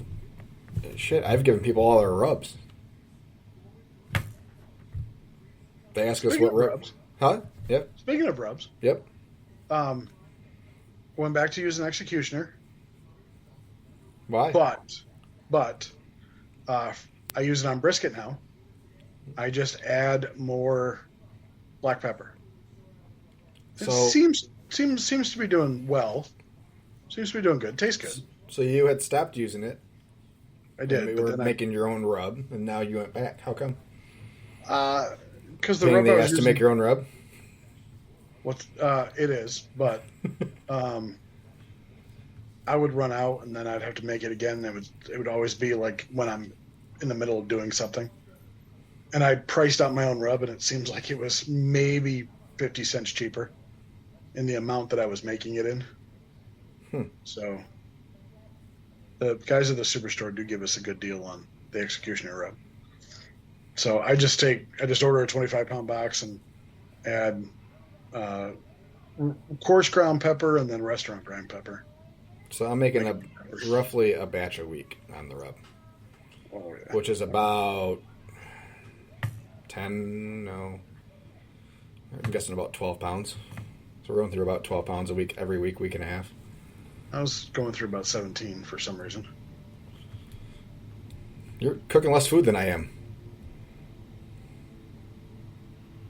Shit, I've given people all their rubs. They ask us Speaking what of rub. rubs. Huh? Yep. Speaking of rubs, Yep. went back to using Executioner, Why? but I use it on brisket now. I just add more black pepper. It So- seems to be doing well. Seems to be doing good. Tastes good. So you had stopped using it. I did. And we but were then making your own rub, and now you went back. How come? because the Being rub they I was asked to using, make your own rub. it is, but I would run out and then I'd have to make it again. It would always be like when I'm in the middle of doing something, and I priced out my own rub, and it seems like it was maybe 50 cents cheaper in the amount that I was making it in. So the guys at the Superstore do give us a good deal on the Executioner rub. So I just order a 25-pound box and add coarse ground pepper and then restaurant ground pepper. So I'm making roughly a batch a week on the rub, Oh, yeah. which is about 10. No, I'm guessing about 12 pounds. So we're going through about 12 pounds a week every week, week and a half. I was going through about 17 for some reason. You're cooking less food than I am.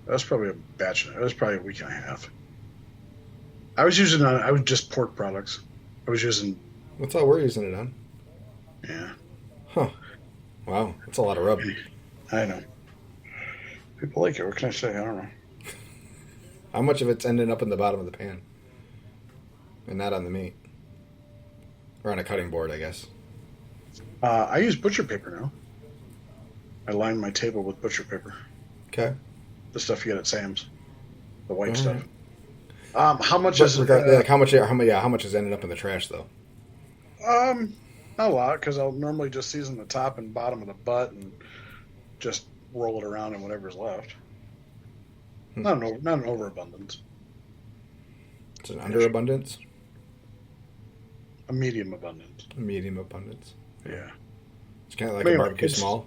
That was probably a batch. That was probably a week and a half. I was just pork products. I was using, That's all we're using it on. yeah, Huh. Wow, that's a lot of rub. I know. People like it. What can I say? I don't know. How much of it's ending up in the bottom of the pan? And not on the meat. Or on a cutting board, I guess. I use butcher paper now. I line my table with butcher paper. Okay. The stuff you get at Sam's, the white All stuff. right. How much But is it? how much is ending up in the trash though? Not a lot, because I'll normally just season the top and bottom of the butt and just roll it around in whatever's left. Not an overabundance. It's an underabundance, A medium abundance. a medium abundance. Yeah. It's kind of like Anyway, a barbecue it's- small.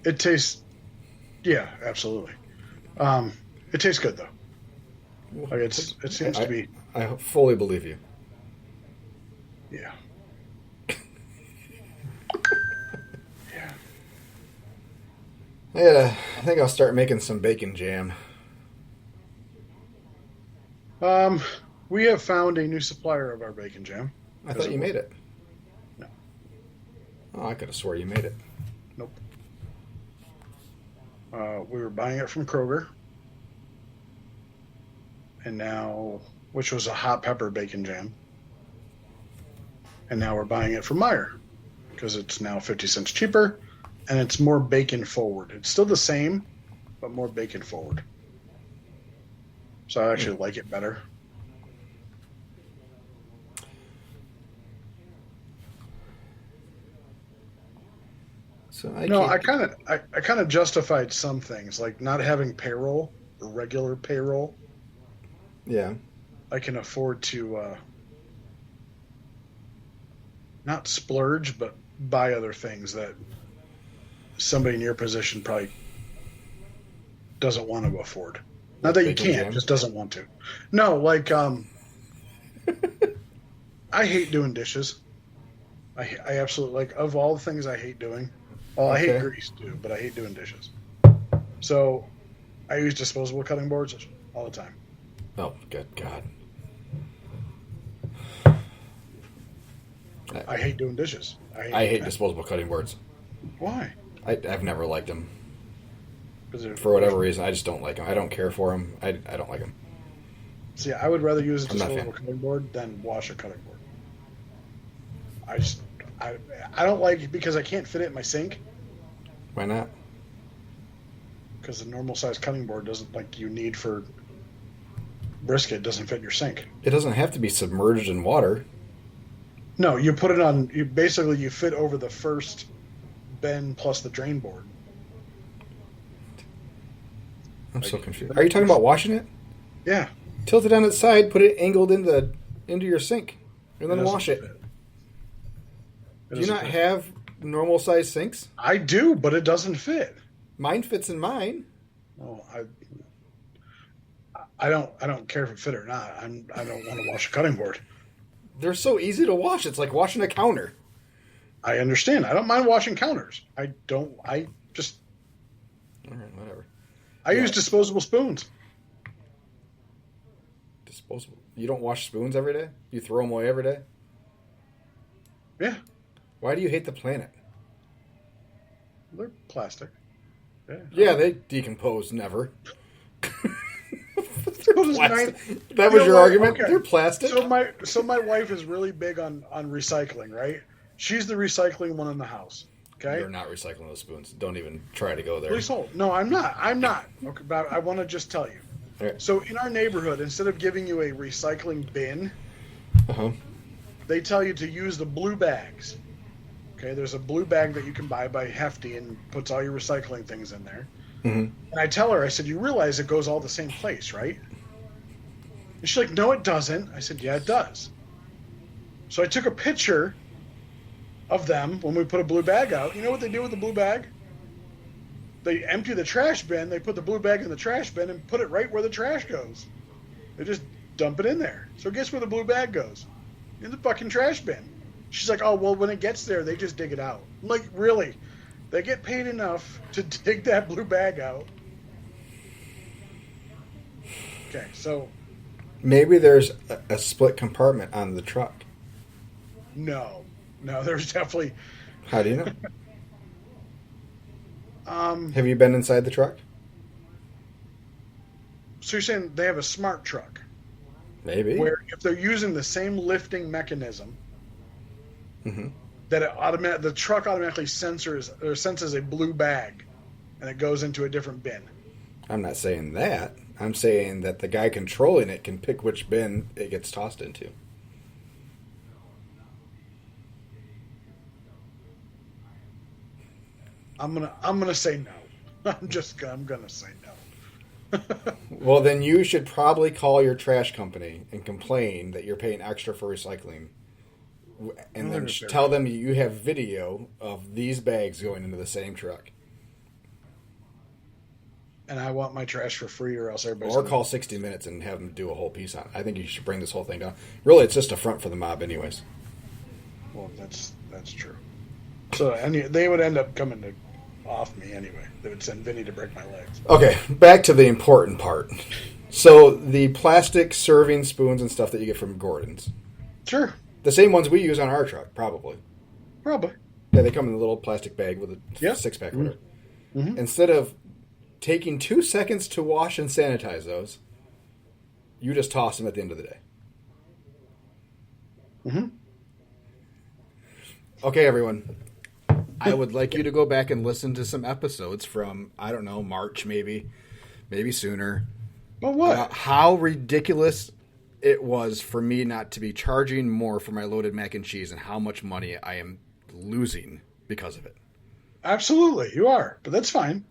It tastes. Yeah, absolutely. It tastes good though. Like it seems to be. I fully believe you. Yeah. Yeah. I think I'll start making some bacon jam. We have found a new supplier of our bacon jam. I thought you made it. No. Oh, I could have swore you made it. Nope. We were buying it from Kroger, and now, which was a hot pepper bacon jam, and now we're buying it from Meijer because it's now 50 cents cheaper, and it's more bacon forward. It's still the same, but more bacon forward. So I actually like it better. So I kind of justified some things, like not having payroll or regular payroll. Yeah. I can afford to not splurge, but buy other things that somebody in your position probably doesn't want to afford. Not that you Bacon can't, jam? just doesn't want to. No, like I hate doing dishes. I absolutely, like, of all the things I hate doing. Well, I hate Okay. grease too, but I hate doing dishes. So I use disposable cutting boards all the time. Oh, good God. I hate doing dishes. I hate disposable cutting boards. Why? I've never liked them. 'Cause they're- For whatever reason, I just don't like them. I don't care for them. I don't like them. See, I would rather use a I'm not a disposable fan. cutting board than wash a cutting board. I don't like it because I can't fit it in my sink Why not? because the normal size cutting board doesn't, like, you need for brisket doesn't fit in your sink. It doesn't have to be submerged in water. No, you put it on. You basically you fit over the first bend plus the drain board. I'm so confused. Are you talking about washing it? Yeah, Tilt it on its side, put it angled into your sink, and then doesn't wash it. fit. It Do you doesn't not fit. have normal size sinks? I do, but it doesn't fit. Mine fits in mine. Oh, I don't care if it fit or not. I don't want to wash a cutting board. They're so easy to wash. It's like washing a counter. I understand. I don't mind washing counters. I don't. I just All right, whatever. I use disposable spoons. Disposable. You don't wash spoons every day? You throw them away every day? Yeah, Why do you hate the planet? they're plastic. Yeah, Yeah, they decompose never. Those Plastic. nine- That You was know your what? argument? Okay. They're plastic? So my wife is really big on recycling, right? She's the recycling one in the house. Okay. You're not recycling those spoons. Don't even try to go there. Please hold. No, I'm not. I'm not. Okay, but I want to just tell you. All right. So in our neighborhood, instead of giving you a recycling bin, Uh-huh. they tell you to use the blue bags. Okay, there's a blue bag that you can buy by Hefty and puts all your recycling things in there. Mhm. And I tell her, I said, you realize it goes all the same place, right? And she's like, no, it doesn't. I said, yeah, it does. So I took a picture of them when we put a blue bag out. You know what they do with the blue bag? They empty the trash bin, they put the blue bag in the trash bin and put it right where the trash goes. They just dump it in there. So guess where the blue bag goes? In the fucking trash bin. She's like, oh, well, when it gets there, they just dig it out. I'm like, really? They get paid enough to dig that blue bag out. Okay, so Maybe there's a split compartment on the truck. no, there's definitely. How do you know? Have you been inside the truck? So you're saying they have a smart truck Maybe. where if they're using the same lifting mechanism, Mhm. that the truck automatically senses a blue bag, and it goes into a different bin. I'm not saying that. I'm saying that the guy controlling it can pick which bin it gets tossed into. I'm gonna say no. I'm gonna say no. Well, then you should probably call your trash company and complain that you're paying extra for recycling. And then tell them you have video of these bags going into the same truck. And I want my trash for free, or else everybody's Or gonna- call 60 Minutes and have them do a whole piece on it. I think you should bring this whole thing down. Really, it's just a front for the mob anyways. Well, that's true. So they would end up coming to off me anyway. They would send Vinny to break my legs. Okay, back to the important part. So the plastic serving spoons and stuff that you get from Gordon's, Sure, the same ones we use on our truck, probably. probably. Yeah, they come in a little plastic bag with a Yep. 6-pack. Mhm. Whatever. Instead of taking 2 seconds to wash and sanitize those, you just toss them at the end of the day. Mm-hmm. Okay, everyone. I would like you to go back and listen to some episodes from, I don't know, March maybe sooner. But what? How ridiculous it was for me not to be charging more for my loaded mac and cheese and how much money I am losing because of it. Absolutely, you are. But that's fine.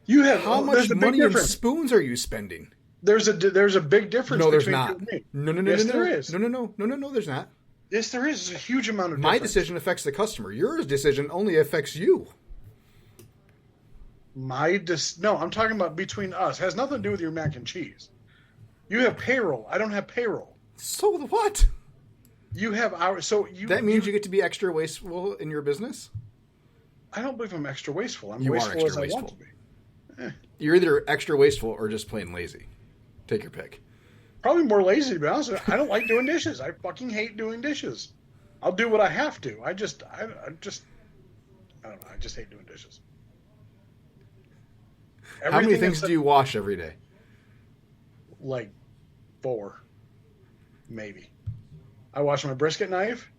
You have How much there's a big money and difference. spoons are you spending? There's a big difference. No, there's between not. you and me. No, Yes, no. there is. No, there's not. Yes, there is. There's a huge amount of My difference. decision affects the customer. Your decision only affects you. No, I'm talking about between us. It has nothing to do with your mac and cheese. You have payroll. I don't have payroll. So what? You have our That means you get to be extra wasteful in your business? I don't believe I'm extra wasteful. I'm You are wasteful extra as I want to wasteful. be. You're either extra wasteful or just plain lazy. Take your pick. Probably more lazy, to be honest with you. I don't like doing dishes. I fucking hate doing dishes. I'll do what I have to. I don't know. I just hate doing dishes. How many Everything things do you wash every day? Like 4, maybe. I wash my brisket knife.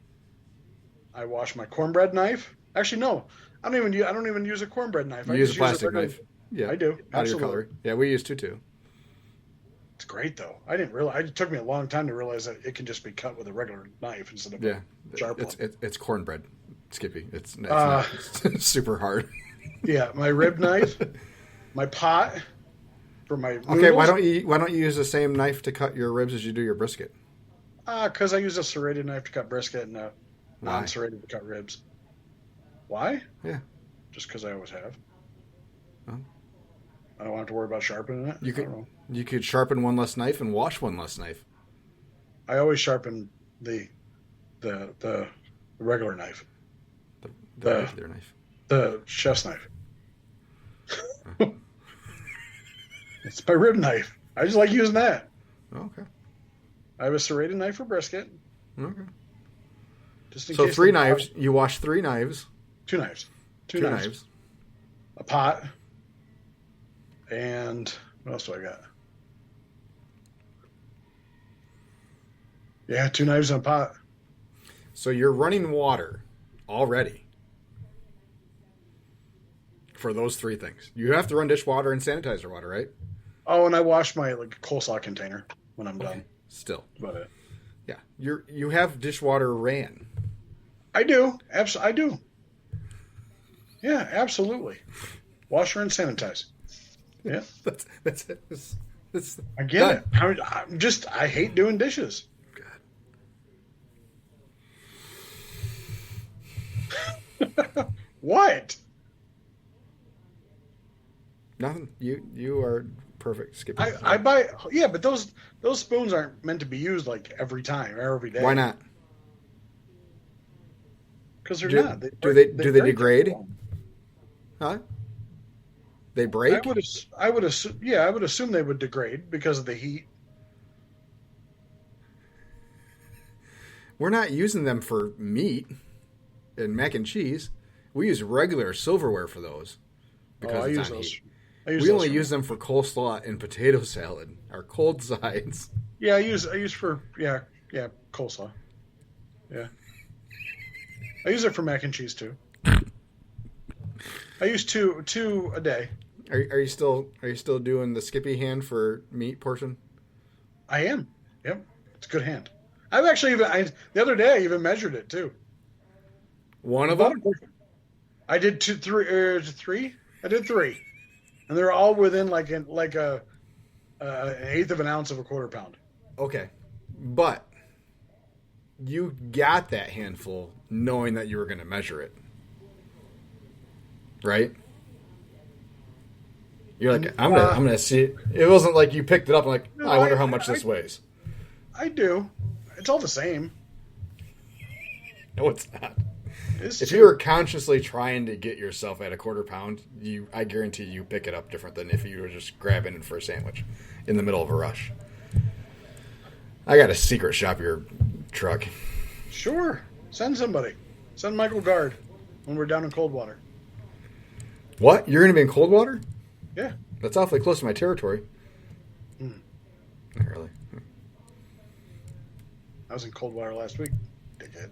I wash my cornbread knife. Actually, no. I don't even use a cornbread knife. You I use a just plastic regular- knife. Yeah, I do. Out of your Absolutely. cutlery. Yeah, we use too. It's great though. I didn't realize. It took me a long time to realize that it can just be cut with a regular knife instead of Yeah, a sharp one. it's cornbread, Skippy. It's not it's super hard. Yeah, my rib knife, my pot for my noodles. Okay, why don't you use the same knife to cut your ribs as you do your brisket? Because I use a serrated knife to cut brisket and a Why? non-serrated to cut ribs. Why? Yeah, Just because I always have. Oh. I don't have to worry about sharpening it. you I don't could know. you could sharpen one less knife and wash one less knife. I always sharpen the regular knife, The The- regular knife. the chef's knife. It's my rib knife. I just like using that. Oh, okay. I have a serrated knife for brisket. Okay. Just in So case 3 the- knives. You wash 3 knives. 2 knives. Two 2 knives. knives. A pot. And what else do I got? Yeah, 2 knives and a pot. So you're running water already for those 3 things. You have to run dishwater and sanitizer water, right? Oh, and I wash my coleslaw container when I'm done. Still, That's about it. yeah. You have dishwater ran. I do. I do. Yeah, absolutely. Wash, rinse, sanitize. Yeah, That's it. It's I get it. I hate doing dishes. What? Nothing. You are perfect, Skippy. I buy. Yeah, but those spoons aren't meant to be used like every time or every day. Why not? Because they're Do- not. do they break degrade? it. Huh? They break? I would assume. Yeah, I would assume they would degrade because of the heat. We're not using them for meat and mac and cheese. We use regular silverware for those because I it's use on those. heat. I use We those only for- use them for coleslaw and potato salad, our cold sides. Yeah, I use for coleslaw. Yeah. I use it for mac and cheese too. I use two a day. Are you still doing the Skippy hand for meat portion? I am. Yep. It's a good hand. I've actually the other day I even measured it too. One of them? I did three. I did 3, and they're all within like an eighth of an ounce of a quarter pound. Okay. But you got that handful knowing that you were going to measure it. Right? You're like, I'm gonna see it. It wasn't like you picked it up and like, No, I wonder how much this I- weighs. I do. It's all the same. No, it's not. It's If two. you were consciously trying to get yourself at a quarter pound, I guarantee you pick it up different than if you were just grabbing it for a sandwich in the middle of a rush. I got to secret shop your truck. Sure. Send somebody. Send Michael Guard when we're down in Coldwater. What? You're going to be in Coldwater? Yeah. That's awfully close to my territory. Hmm. Not really. I was in Coldwater last week, dickhead.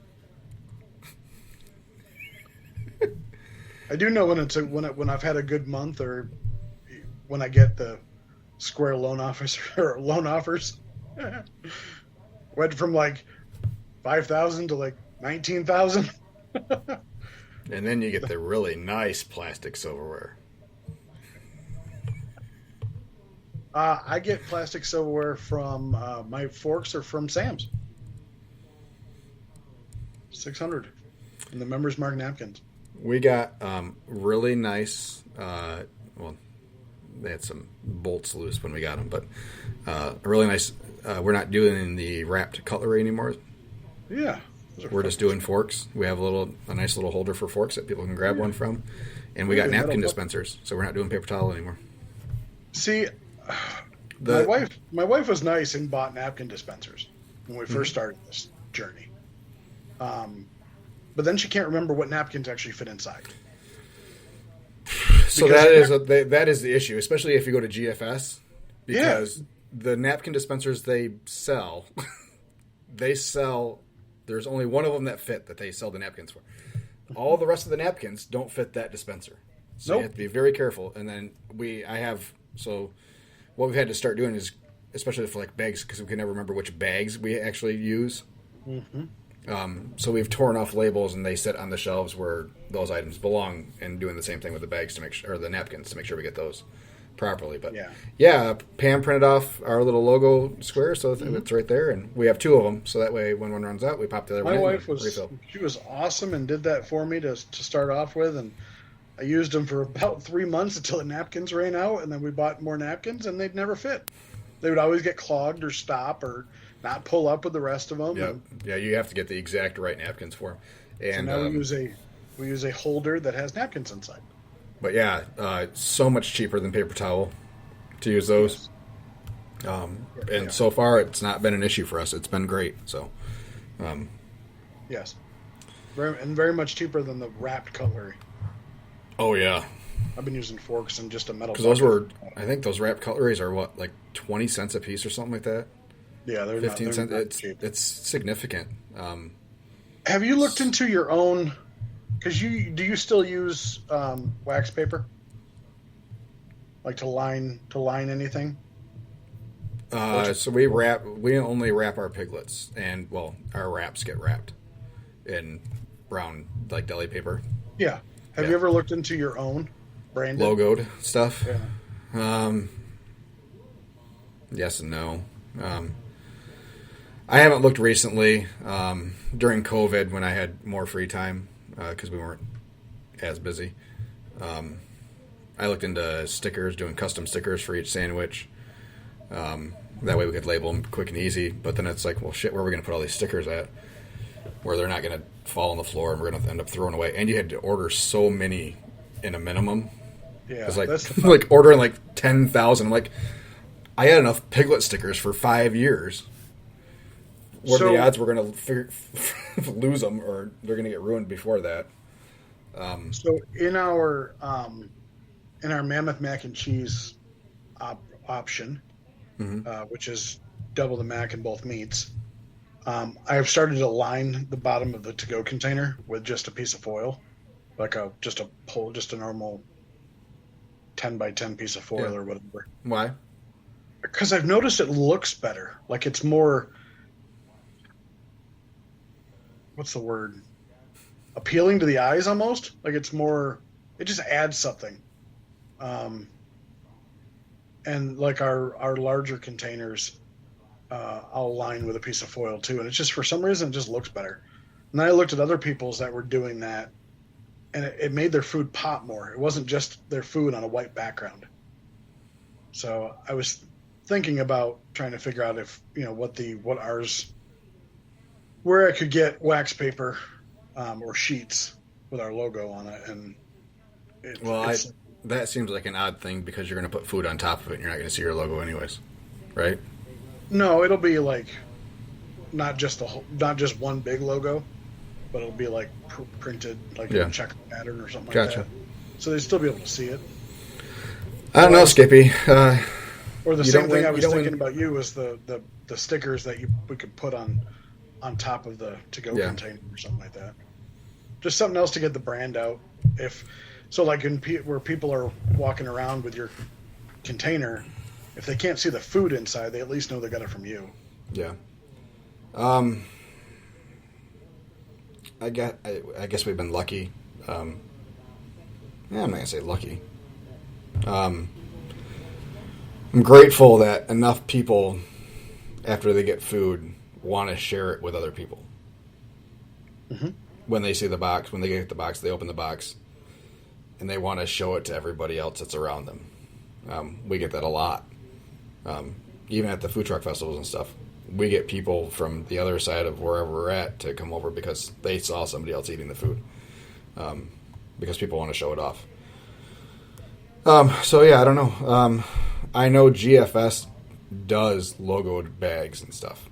I do know when I've had a good month, or when I get the Square loan office or loan offers. Went from like 5,000 to like 19,000. And then you get the really nice plastic silverware. I get plastic silverware from my forks are from Sam's. 600, and the Members Mark napkins. We got really nice. Well, they had some bolts loose when we got them, but really nice. We're not doing the wrapped cutlery anymore. Yeah, We're just doing forks. We have a nice little holder for forks that people can grab one from, and we got Yeah, napkin that'll- dispensers. So we're not doing paper towel anymore. See, my wife was nice and bought napkin dispensers when we first started this journey. But then she can't remember what napkins actually fit inside. So that is the issue, especially if you go to GFS, because the napkin dispensers they sell, there's only one of them that fit that they sell the napkins for. All the rest of the napkins don't fit that dispenser, so you have to be very careful. And then what we've had to start doing is, especially for like bags, because we can never remember which bags we actually use. Mm-hmm. So we've torn off labels, and they sit on the shelves where those items belong, and doing the same thing with the bags to make sure, or the napkins to make sure we get those properly. But yeah, Pam printed off our little logo square, so it's right there, and we have two of them, so that way when one runs out, we pop the other one in. My wife and refill. she was awesome and did that for me to start off with, and I used them for about 3 months until the napkins ran out, and then we bought more napkins, and they'd never fit. They would always get clogged or stop or not pull up with the rest of them. Yeah, you have to get the exact right napkins for them. And so now we use a holder that has napkins inside. But yeah, so much cheaper than paper towel to use those. And so far, it's not been an issue for us. It's been great. So, yes, very much cheaper than the wrapped cutlery. Oh yeah, I've been using forks and just a metal. because I think those wrapped cutleries are what, like 20 cents a piece or something like that. Yeah, they're 15 not, cents. not It's cheap. it's significant. Have you looked into your own? Because do you still use wax paper, like to line anything? So we only wrap our piglets, and our wraps get wrapped in brown like deli paper, Yeah. Have you ever looked into your own branded? logoed stuff. Yeah. Yes and no. I haven't looked recently. During COVID, when I had more free time, because we weren't as busy, I looked into stickers, doing custom stickers for each sandwich. That way we could label them quick and easy. But then it's like, well, shit, where are we going to put all these stickers at? Where they're not going to fall on the floor and we're going to end up throwing away. And you had to order so many in a minimum. Yeah. It's like that's the like ordering like 10,000. I'm like, I had enough piglet stickers for 5 years. What are the odds we're going to lose them, or they're going to get ruined before that? So in our Mammoth mac and cheese option, which is double the mac and both meats, I have started to line the bottom of the to-go container with just a piece of foil, like just a normal 10 by 10 piece of foil or whatever. Why? Because I've noticed it looks better. Like it's more, what's the word? Appealing to the eyes almost. Like it's more, it just adds something. And like our larger containers, I'll line with a piece of foil too. And it's just, for some reason, it just looks better. And then I looked at other people's that were doing that, and it made their food pop more. It wasn't just their food on a white background. So I was thinking about trying to figure out if, where I could get wax paper or sheets with our logo on it, and Well, it's that seems like an odd thing because you're going to put food on top of it and you're not going to see your logo anyways, right? no, it'll be like not just one big logo, but it'll be like printed like in a check pattern or something like that. So they'd still be able to see it. I don't know, Skippy. Or the same thing I was thinking about you was the stickers that we could put on top of the to-go container or something like that. Just something else to get the brand out. Like where people are walking around with your container, if they can't see the food inside, they at least know they got it from you. Yeah. I guess we've been lucky. I'm not gonna say lucky. I'm grateful that enough people, after they get food, want to share it with other people. Mm-hmm. When they see the box, when they get the box, they open the box, and they want to show it to everybody else that's around them. We get that a lot. Even at the food truck festivals and stuff, we get people from the other side of wherever we're at to come over because they saw somebody else eating the food. Because people want to show it off. I don't know. I know GFS does logoed bags and stuff.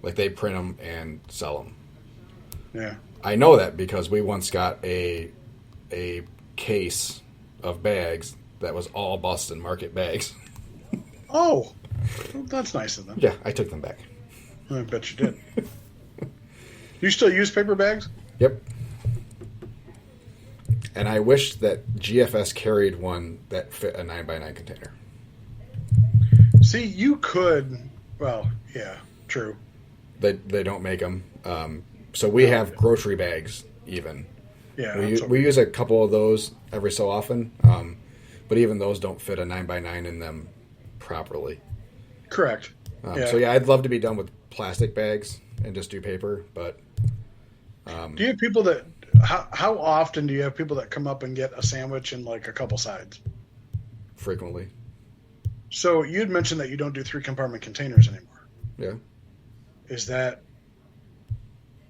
Like they print them and sell them. Yeah. I know that because we once got a case of bags that was all Boston Market bags. Oh, well, that's nice of them. Yeah, I took them back. I bet you did. You still use paper bags? Yep. And I wish that GFS carried one that fit a 9x9 container. See, you could. Well, yeah, true. They don't make them. So we have grocery bags even. Yeah. We use a couple of those every so often. But even those don't fit a 9x9 in them properly. Correct. So yeah, I'd love to be done with plastic bags and just do paper, but do you have people that how often do you have people that come up and get a sandwich and like a couple sides? frequently. So you'd mentioned that you don't do 3-compartment containers anymore. Yeah.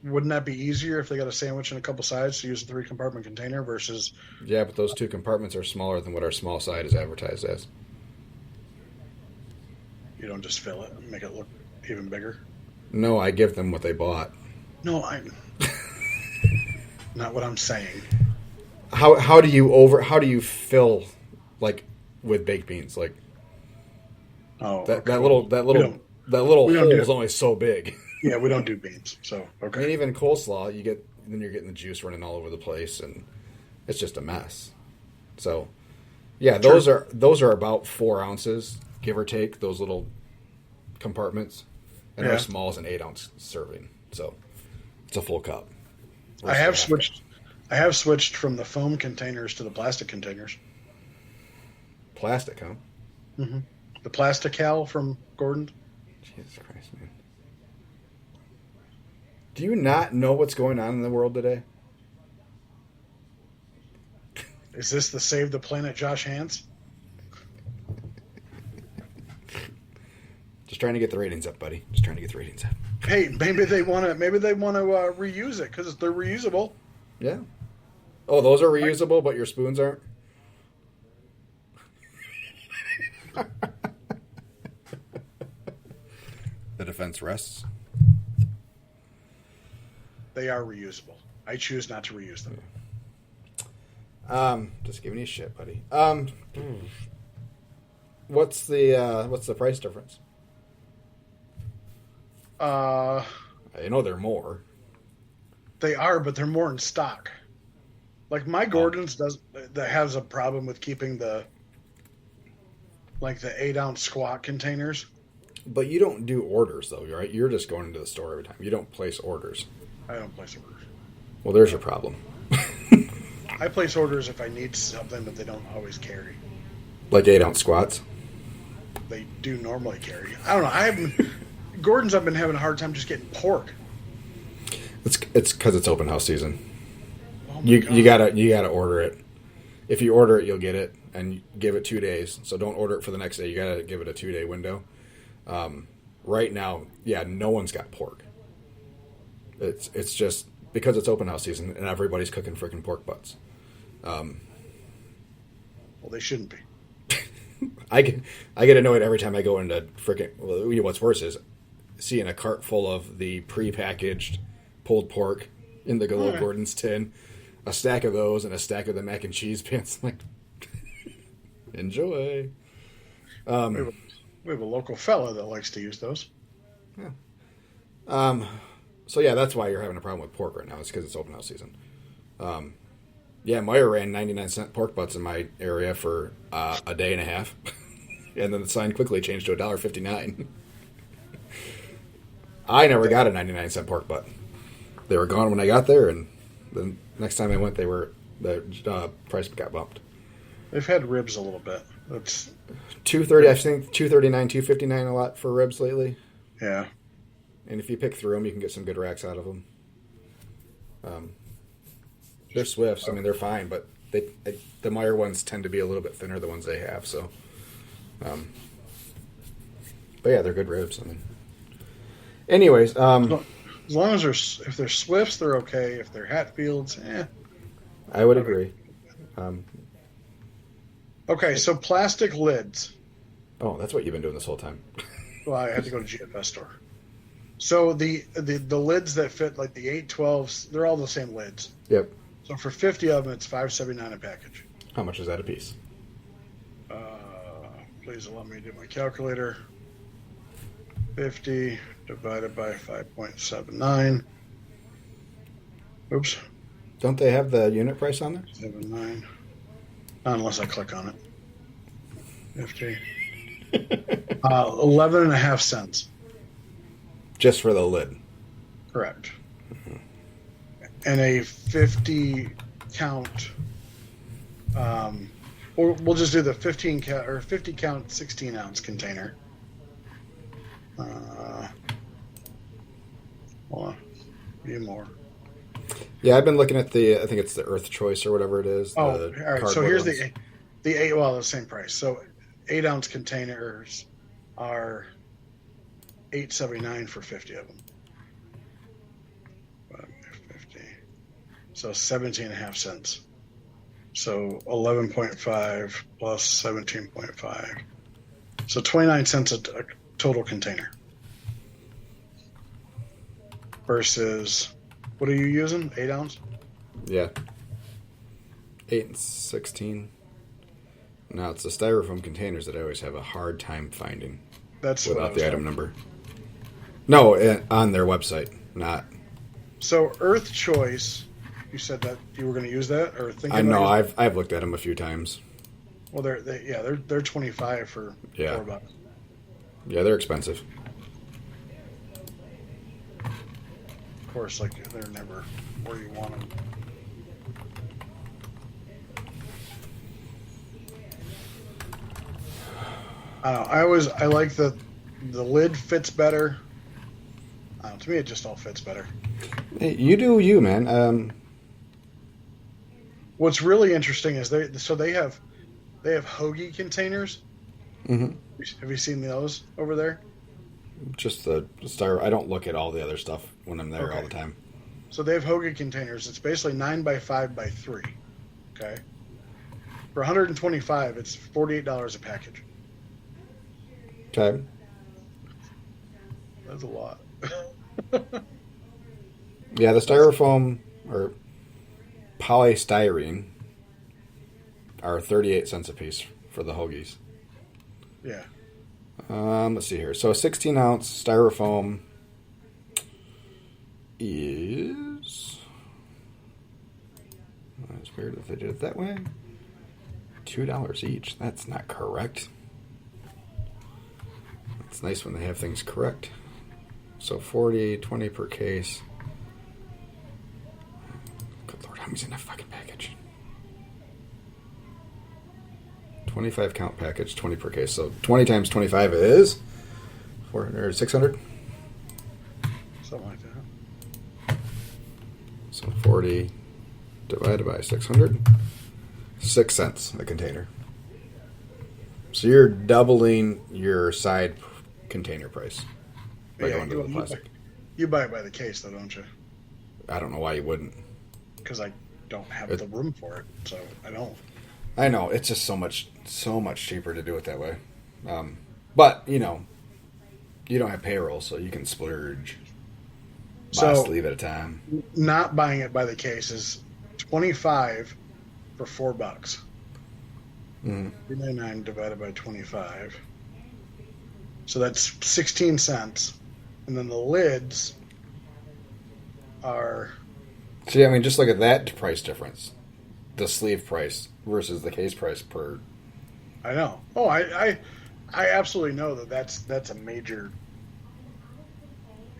Wouldn't that be easier if they got a sandwich and a couple sides to use a 3-compartment container versus? Yeah, but those 2 compartments are smaller than what our small side is advertised as. You don't just fill it and make it look even bigger? No, I give them what they bought. No, I'm not what I'm saying. How do you fill like with baked beans? Like that little hole is only so big. Yeah, we don't do beans, so okay. And even coleslaw, you're getting the juice running all over the place, and it's just a mess. So, yeah, those are about 4 ounces, give or take. Those little compartments, and our small is an 8-ounce serving, so it's a full cup. I have switched from the foam containers to the plastic containers. Plastic, huh? Mm-hmm. The Plastical from Gordon's. Jesus Christ, man. Do you not know what's going on in the world today? Is this the Save the Planet Josh Hans? Just trying to get the ratings up, buddy. Just trying to get the ratings up. Hey, maybe they want to reuse it because they're reusable. Yeah. Oh, those are reusable, but your spoons aren't? The defense rests. They are reusable. I choose not to reuse them. Just giving you shit, buddy. What's the price difference? I know they're more. They are, but they're more in stock. Like my Gordon's that has a problem with keeping the 8-ounce squat containers. But you don't do orders though, right? You're just going into the store every time. You don't place orders. I don't place orders. Well, there's your problem. I place orders if I need something that they don't always carry. Like 8-ounce squats? They do normally carry. I don't know. Gordon's, I've been having a hard time just getting pork. It's because it's open house season. Oh You gotta order it. If you order it, you'll get it, and you give it 2 days. So don't order it for the next day. You gotta give it a 2-day window. Right now, yeah, no one's got pork. It's just because it's open house season and everybody's cooking freaking pork butts. Well, they shouldn't be. I get annoyed every time I go into freaking. Well, what's worse is seeing a cart full of the pre-packaged pulled pork in the good old Gordon's tin, a stack of those, and a stack of the mac and cheese pants. Like, enjoy. We have a local fella that likes to use those. So yeah, that's why you're having a problem with pork right now. It's because it's open house season. Yeah, Meyer ran 99-cent pork butts in my area for a day and a half, and then the sign quickly changed to $1.59. I never got a 99-cent pork butt. They were gone when I got there, and the next time I went, the price got bumped. They've had ribs a little bit. That's $2.30, I think $2.39, $2.59 a lot for ribs lately. yeah. And if you pick through them, you can get some good racks out of them. They're Swifts. I mean, they're fine, but the Meyer ones tend to be a little bit thinner, the ones they have. So, but yeah, they're good ribs. I mean, anyways, As long as if they're Swifts, they're okay. If they're Hatfields, I would agree. Okay, so plastic lids. Oh, that's what you've been doing this whole time. Well, I had to go to GFS store. So the lids that fit like the 812s, they're all the same lids. Yep. So for 50 of them, it's $5.79 a package. How much is that a piece? Please allow me to do my calculator. 50 divided by 5.79. Oops. Don't they have the unit price on there? 79. Unless I click on it. 50. 11 and a half cents. Just for the lid. Correct. And a 50 count, or we'll just do the 15 count or 50 count 16 ounce container. Hold on, few more. Yeah, I've been looking at I think it's the Earth Choice or whatever it is. Oh, all right. So here's ones. the 8. Well, the same price. So 8 ounce containers are $8.79 for 50 of them. 50. So 17 and a half cents. So 11.5 plus 17.5. So 29 cents a total container. Versus, what are you using? 8 ounce? Yeah. 8 and 16. Now it's the styrofoam containers that I always have a hard time finding. That's what I without was the item talking. number. No, on their website, not. So Earth Choice, you said that you were going to use that, or thinking? I know about it? I've looked at them a few times. Well, they're 25 for Yeah. $4. Yeah, they're expensive. Of course, like they're never where you want them. I don't know. I like the lid fits better. I don't know, to me, it just all fits better. Hey, you do you, man. What's really interesting is they have hoagie containers. Mhm. Have you seen those over there? Just the styro. I don't look at all the other stuff when I'm there Okay. all the time. So they have hoagie containers. It's basically 9 by 5 by 3. Okay. For 125, it's $48 a package. Okay. That's a lot. Yeah, the styrofoam or polystyrene are 38 cents a piece for the hoagies. Yeah. Let's see here. So a 16 ounce styrofoam is. That's weird if they did it that way. $2 each. That's not correct. It's nice when they have things correct. So 40, 20 per case. Good Lord, how many's in that fucking package? 25 count package, 20 per case. So 20 times 25 is 400, 600. Something like that. So 40 divided by 600. 6 cents a container. So you're doubling your side container price by Yeah, going to the plastic. You buy it by the case, though, don't you? I don't know why you wouldn't. because I don't have the room for it, so I don't. I know it's just so much cheaper to do it that way. But you know, you don't have payroll, so you can splurge. Buy a So sleeve at a time. not buying it by the case is $25 for $4. Mm-hmm. $3.99 divided by 25. So that's 16 cents. And then the lids are See, I mean, just look at that price difference. The sleeve price versus the case price per. I know. Oh, I absolutely know that's a major.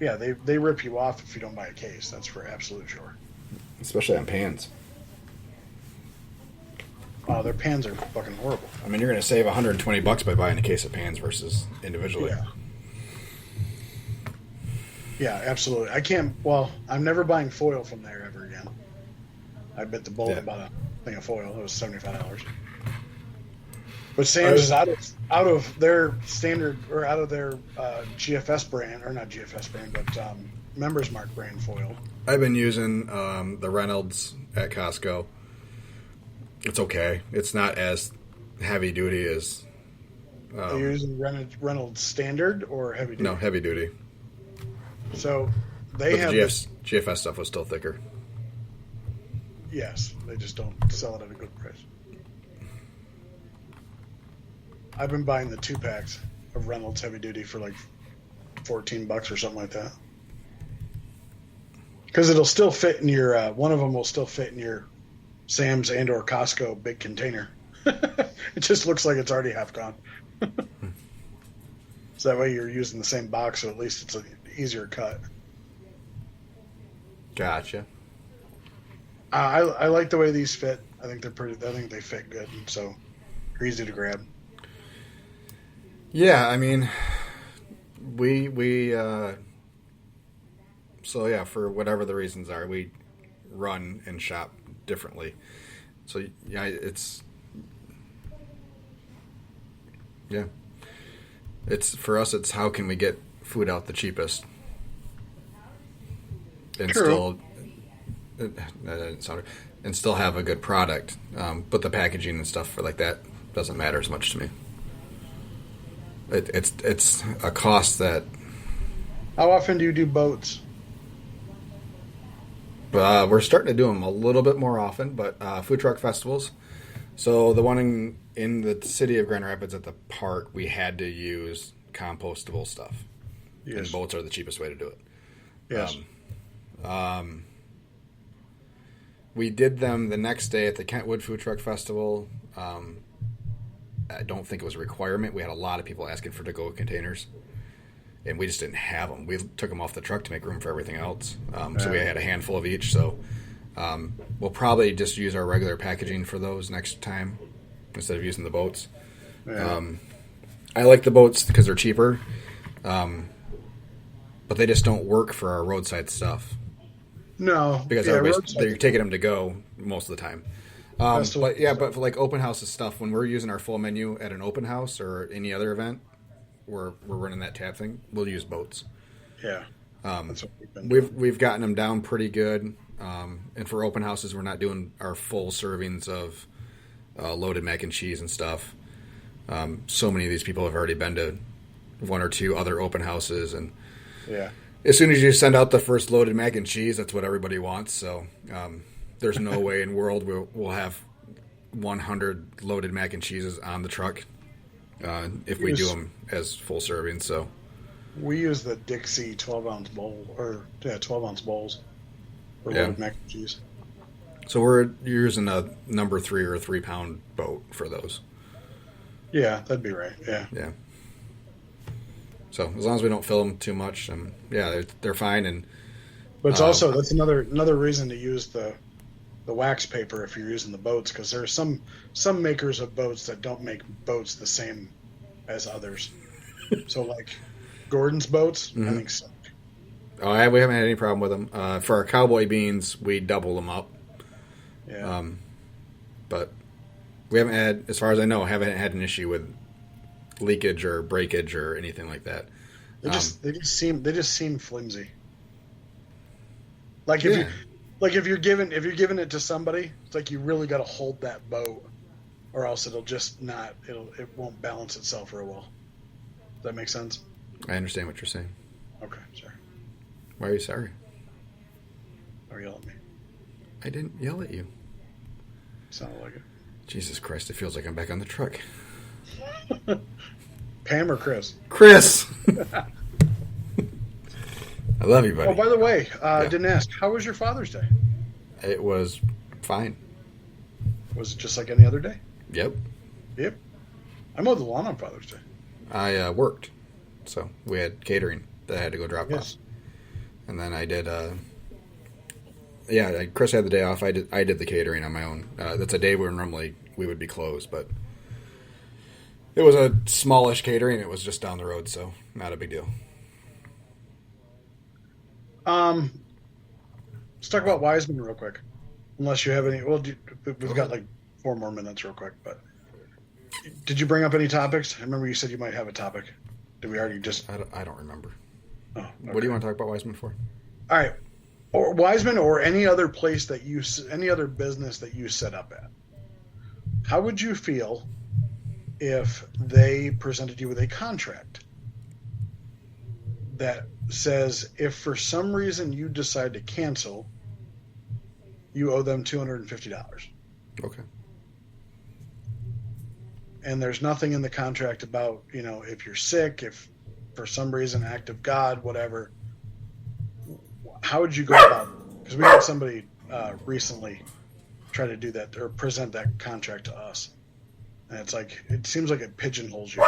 Yeah, they rip you off if you don't buy a case. That's for absolute sure. Especially on pans. Oh, their pans are fucking horrible. I mean, you're going to save $120 by buying a case of pans versus individually. Yeah. Yeah, absolutely. I can't. Well, I'm never buying foil from there ever again. I bit the bullet about a thing of foil. It was $75. But Sam's is out of their standard or out of their GFS brand, or not GFS brand, but Members Mark brand foil. I've been using the Reynolds at Costco. It's okay. It's not as heavy duty as. Are you using Reynolds standard or heavy duty? No, heavy duty. So they But have the GFS stuff was still thicker. Yes, they just don't sell it at a good price. I've been buying the 2-packs of Reynolds heavy duty for like $14 or something like that. Because it'll still fit in your one of them will still fit in your Sam's and or Costco big container. It just looks like it's already half gone. So that way you're using the same box, so at least it's an easier cut. Gotcha. I like the way these fit. I think they're pretty. I think they fit good, so they're easy to grab. Yeah, I mean, we so yeah, for whatever the reasons are, we run and shop differently. So yeah, it's for us. It's how can we get food out the cheapest and True. and still have a good product. But the packaging and stuff for like that doesn't matter as much to me. It's a cost that. How often do you do boats? We're starting to do them a little bit more often, but food truck festivals. So the one in the city of Grand Rapids at the park, we had to use compostable stuff. Yes. And boats are the cheapest way to do it. Yes. We did them the next day at the Kentwood Food Truck Festival. I don't think it was a requirement. We had a lot of people asking for to-go containers, and we just didn't have them. We took them off the truck to make room for everything else. So we had a handful of each. So we'll probably just use our regular packaging for those next time instead of using the boats. Yeah. I like the boats because they're cheaper, but they just don't work for our roadside stuff No, because yeah, they're taking them to go most of the time. But for like open houses stuff, when we're using our full menu at an open house or any other event, we're running that tab thing. We'll use boats. Yeah, that's what we've been doing. We've gotten them down pretty good, and for open houses, we're not doing our full servings of loaded mac and cheese and stuff. So many of these people have already been to one or two other open houses, and Yeah, as soon as you send out the first loaded mac and cheese, that's what everybody wants. So there's no way in the world we'll have 100 loaded mac and cheeses on the truck if we do them as full servings. So we use the Dixie 12-ounce bowl, 12-ounce bowls for loaded mac and cheese. So we're using a number 3 or a 3-pound boat for those. Yeah, that'd be right. Yeah. Yeah. So as long as we don't fill them too much, they're fine. And But it's also that's another reason to use the wax paper if you're using the boats, because there are some makers of boats that don't make boats the same as others. So like Gordon's boats, I think so. we haven't had any problem with them. For our cowboy beans, we double them up. Yeah. But we haven't had, as far as I know, haven't had an issue with leakage or breakage or anything like that. They just seem flimsy. Like if you're giving it to somebody, it's like you really got to hold that boat, or else it won't balance itself real well. Does that make sense? I understand what you're saying. Okay, sorry. Why are you sorry? Don't yell at me. I didn't yell at you. Sounded like it. Jesus Christ, it feels like I'm back on the truck. Pam or Chris? Chris! I love you, buddy. Oh, by the way, I didn't ask. How was your Father's Day? It was fine. Was it just like any other day? Yep. Yep. I mowed the lawn on Father's Day. I worked. So we had catering that I had to go drop off. And then I did, Chris had the day off. I did the catering on my own. That's a day where normally we would be closed, but it was a smallish catering. It was just down the road, so not a big deal. Let's talk about Wiseman real quick. Unless you have any, we've got like 4 more minutes real quick, but did you bring up any topics? I remember you said you might have a topic. Did we already just? I don't remember. Oh, okay. What do you want to talk about Wiseman for? All right. Or Wiseman or any other place any other business that you set up at. How would you feel if they presented you with a contract that says if for some reason you decide to cancel, you owe them $250? Okay. And there's nothing in the contract about, if you're sick, if for some reason, act of God, whatever. How would you go about it? Because we had somebody recently try to do that or present that contract to us. And it's like, it seems like it pigeonholes you.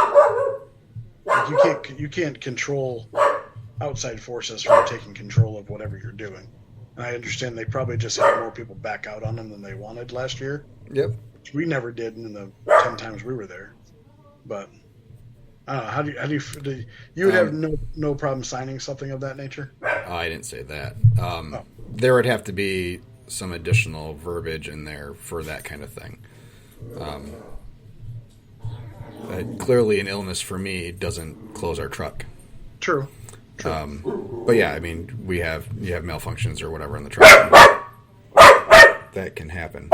Like you can't control outside forces from taking control of whatever you're doing. And I understand they probably just had more people back out on them than they wanted last year. Yep. Which we never did in the 10 times we were there. But I don't know. How do you would have no problem signing something of that nature? I didn't say that. There would have to be some additional verbiage in there for that kind of thing. Clearly, an illness for me doesn't close our truck. True. But yeah, I mean, you have malfunctions or whatever in the truck. That can happen.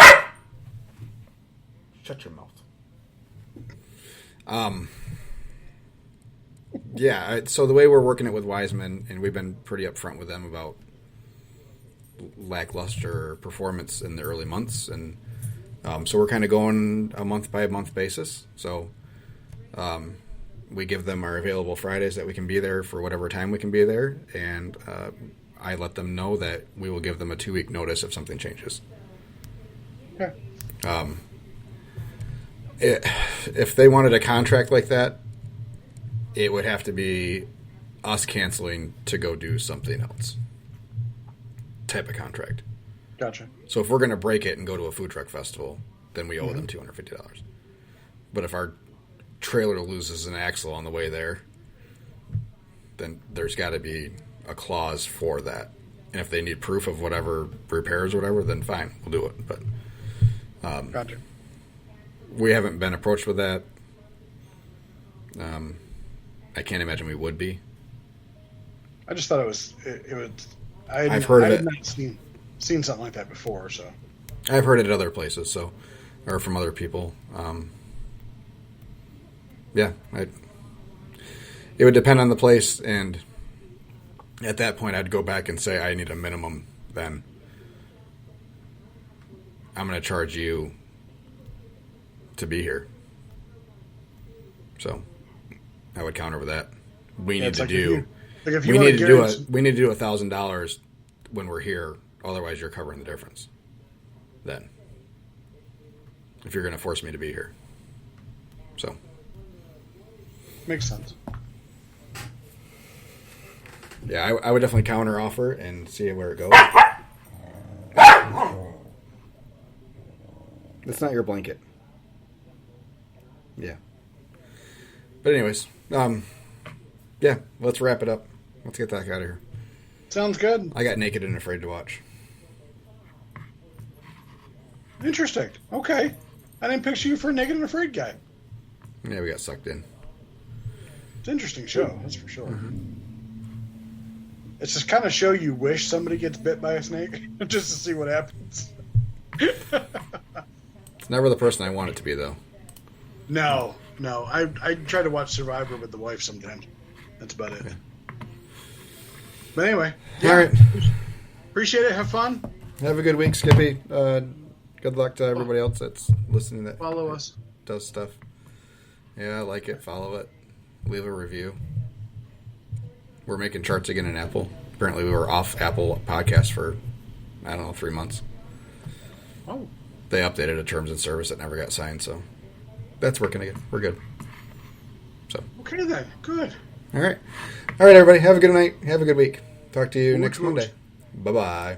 Shut your mouth. Yeah, so the way we're working it with Wiseman, and we've been pretty upfront with them about lackluster performance in the early months, and so we're kind of going a month-by-month basis. So we give them our available Fridays that we can be there for whatever time we can be there, and I let them know that we will give them a 2-week notice if something changes. Okay. If they wanted a contract like that, it would have to be us canceling to go do something else type of contract. Gotcha. So if we're going to break it and go to a food truck festival, then we owe them $250. But if our trailer loses an axle on the way there, then there's got to be a clause for that. And if they need proof of whatever repairs or whatever, then fine, we'll do it. But Gotcha. We haven't been approached with that. I can't imagine we would be. I just thought it was. I've heard of it. I had not seen something like that before, so. I've heard it at other places, or from other people. Yeah, it would depend on the place, and at that point, I'd go back and say I need a minimum. Then I'm going to charge you to be here. So I would counter with that. We need to do $1,000 when we're here. Otherwise, you're covering the difference. Then, if you're going to force me to be here, so Makes sense. yeah, I would definitely counter offer and see where it goes. It's not your blanket. Yeah. But anyways, yeah, let's wrap it up. Let's get the heck out of here. Sounds good. I got Naked and Afraid to watch. Interesting. Okay. I didn't picture you for a Naked and Afraid guy. Yeah, we got sucked in. It's an interesting show, that's for sure. It's just kind of show you wish somebody gets bit by a snake just to see what happens. It's never the person I want it to be, though. No. I try to watch Survivor with the wife sometimes. That's about it. Okay. But anyway, All right. appreciate it. Have fun. Have a good week, Skippy. Good luck to everybody else that's listening that Follow us. does stuff. Yeah, like it, follow it, leave a review. We're making charts again in Apple. Apparently, we were off Apple Podcast for, 3 months. Oh, They updated a terms and service that never got signed, so that's working again. We're good. So, okay then. Good. all right, everybody. Have a good night. Have a good week. Talk to you Ooh, next close. Monday. Bye-bye.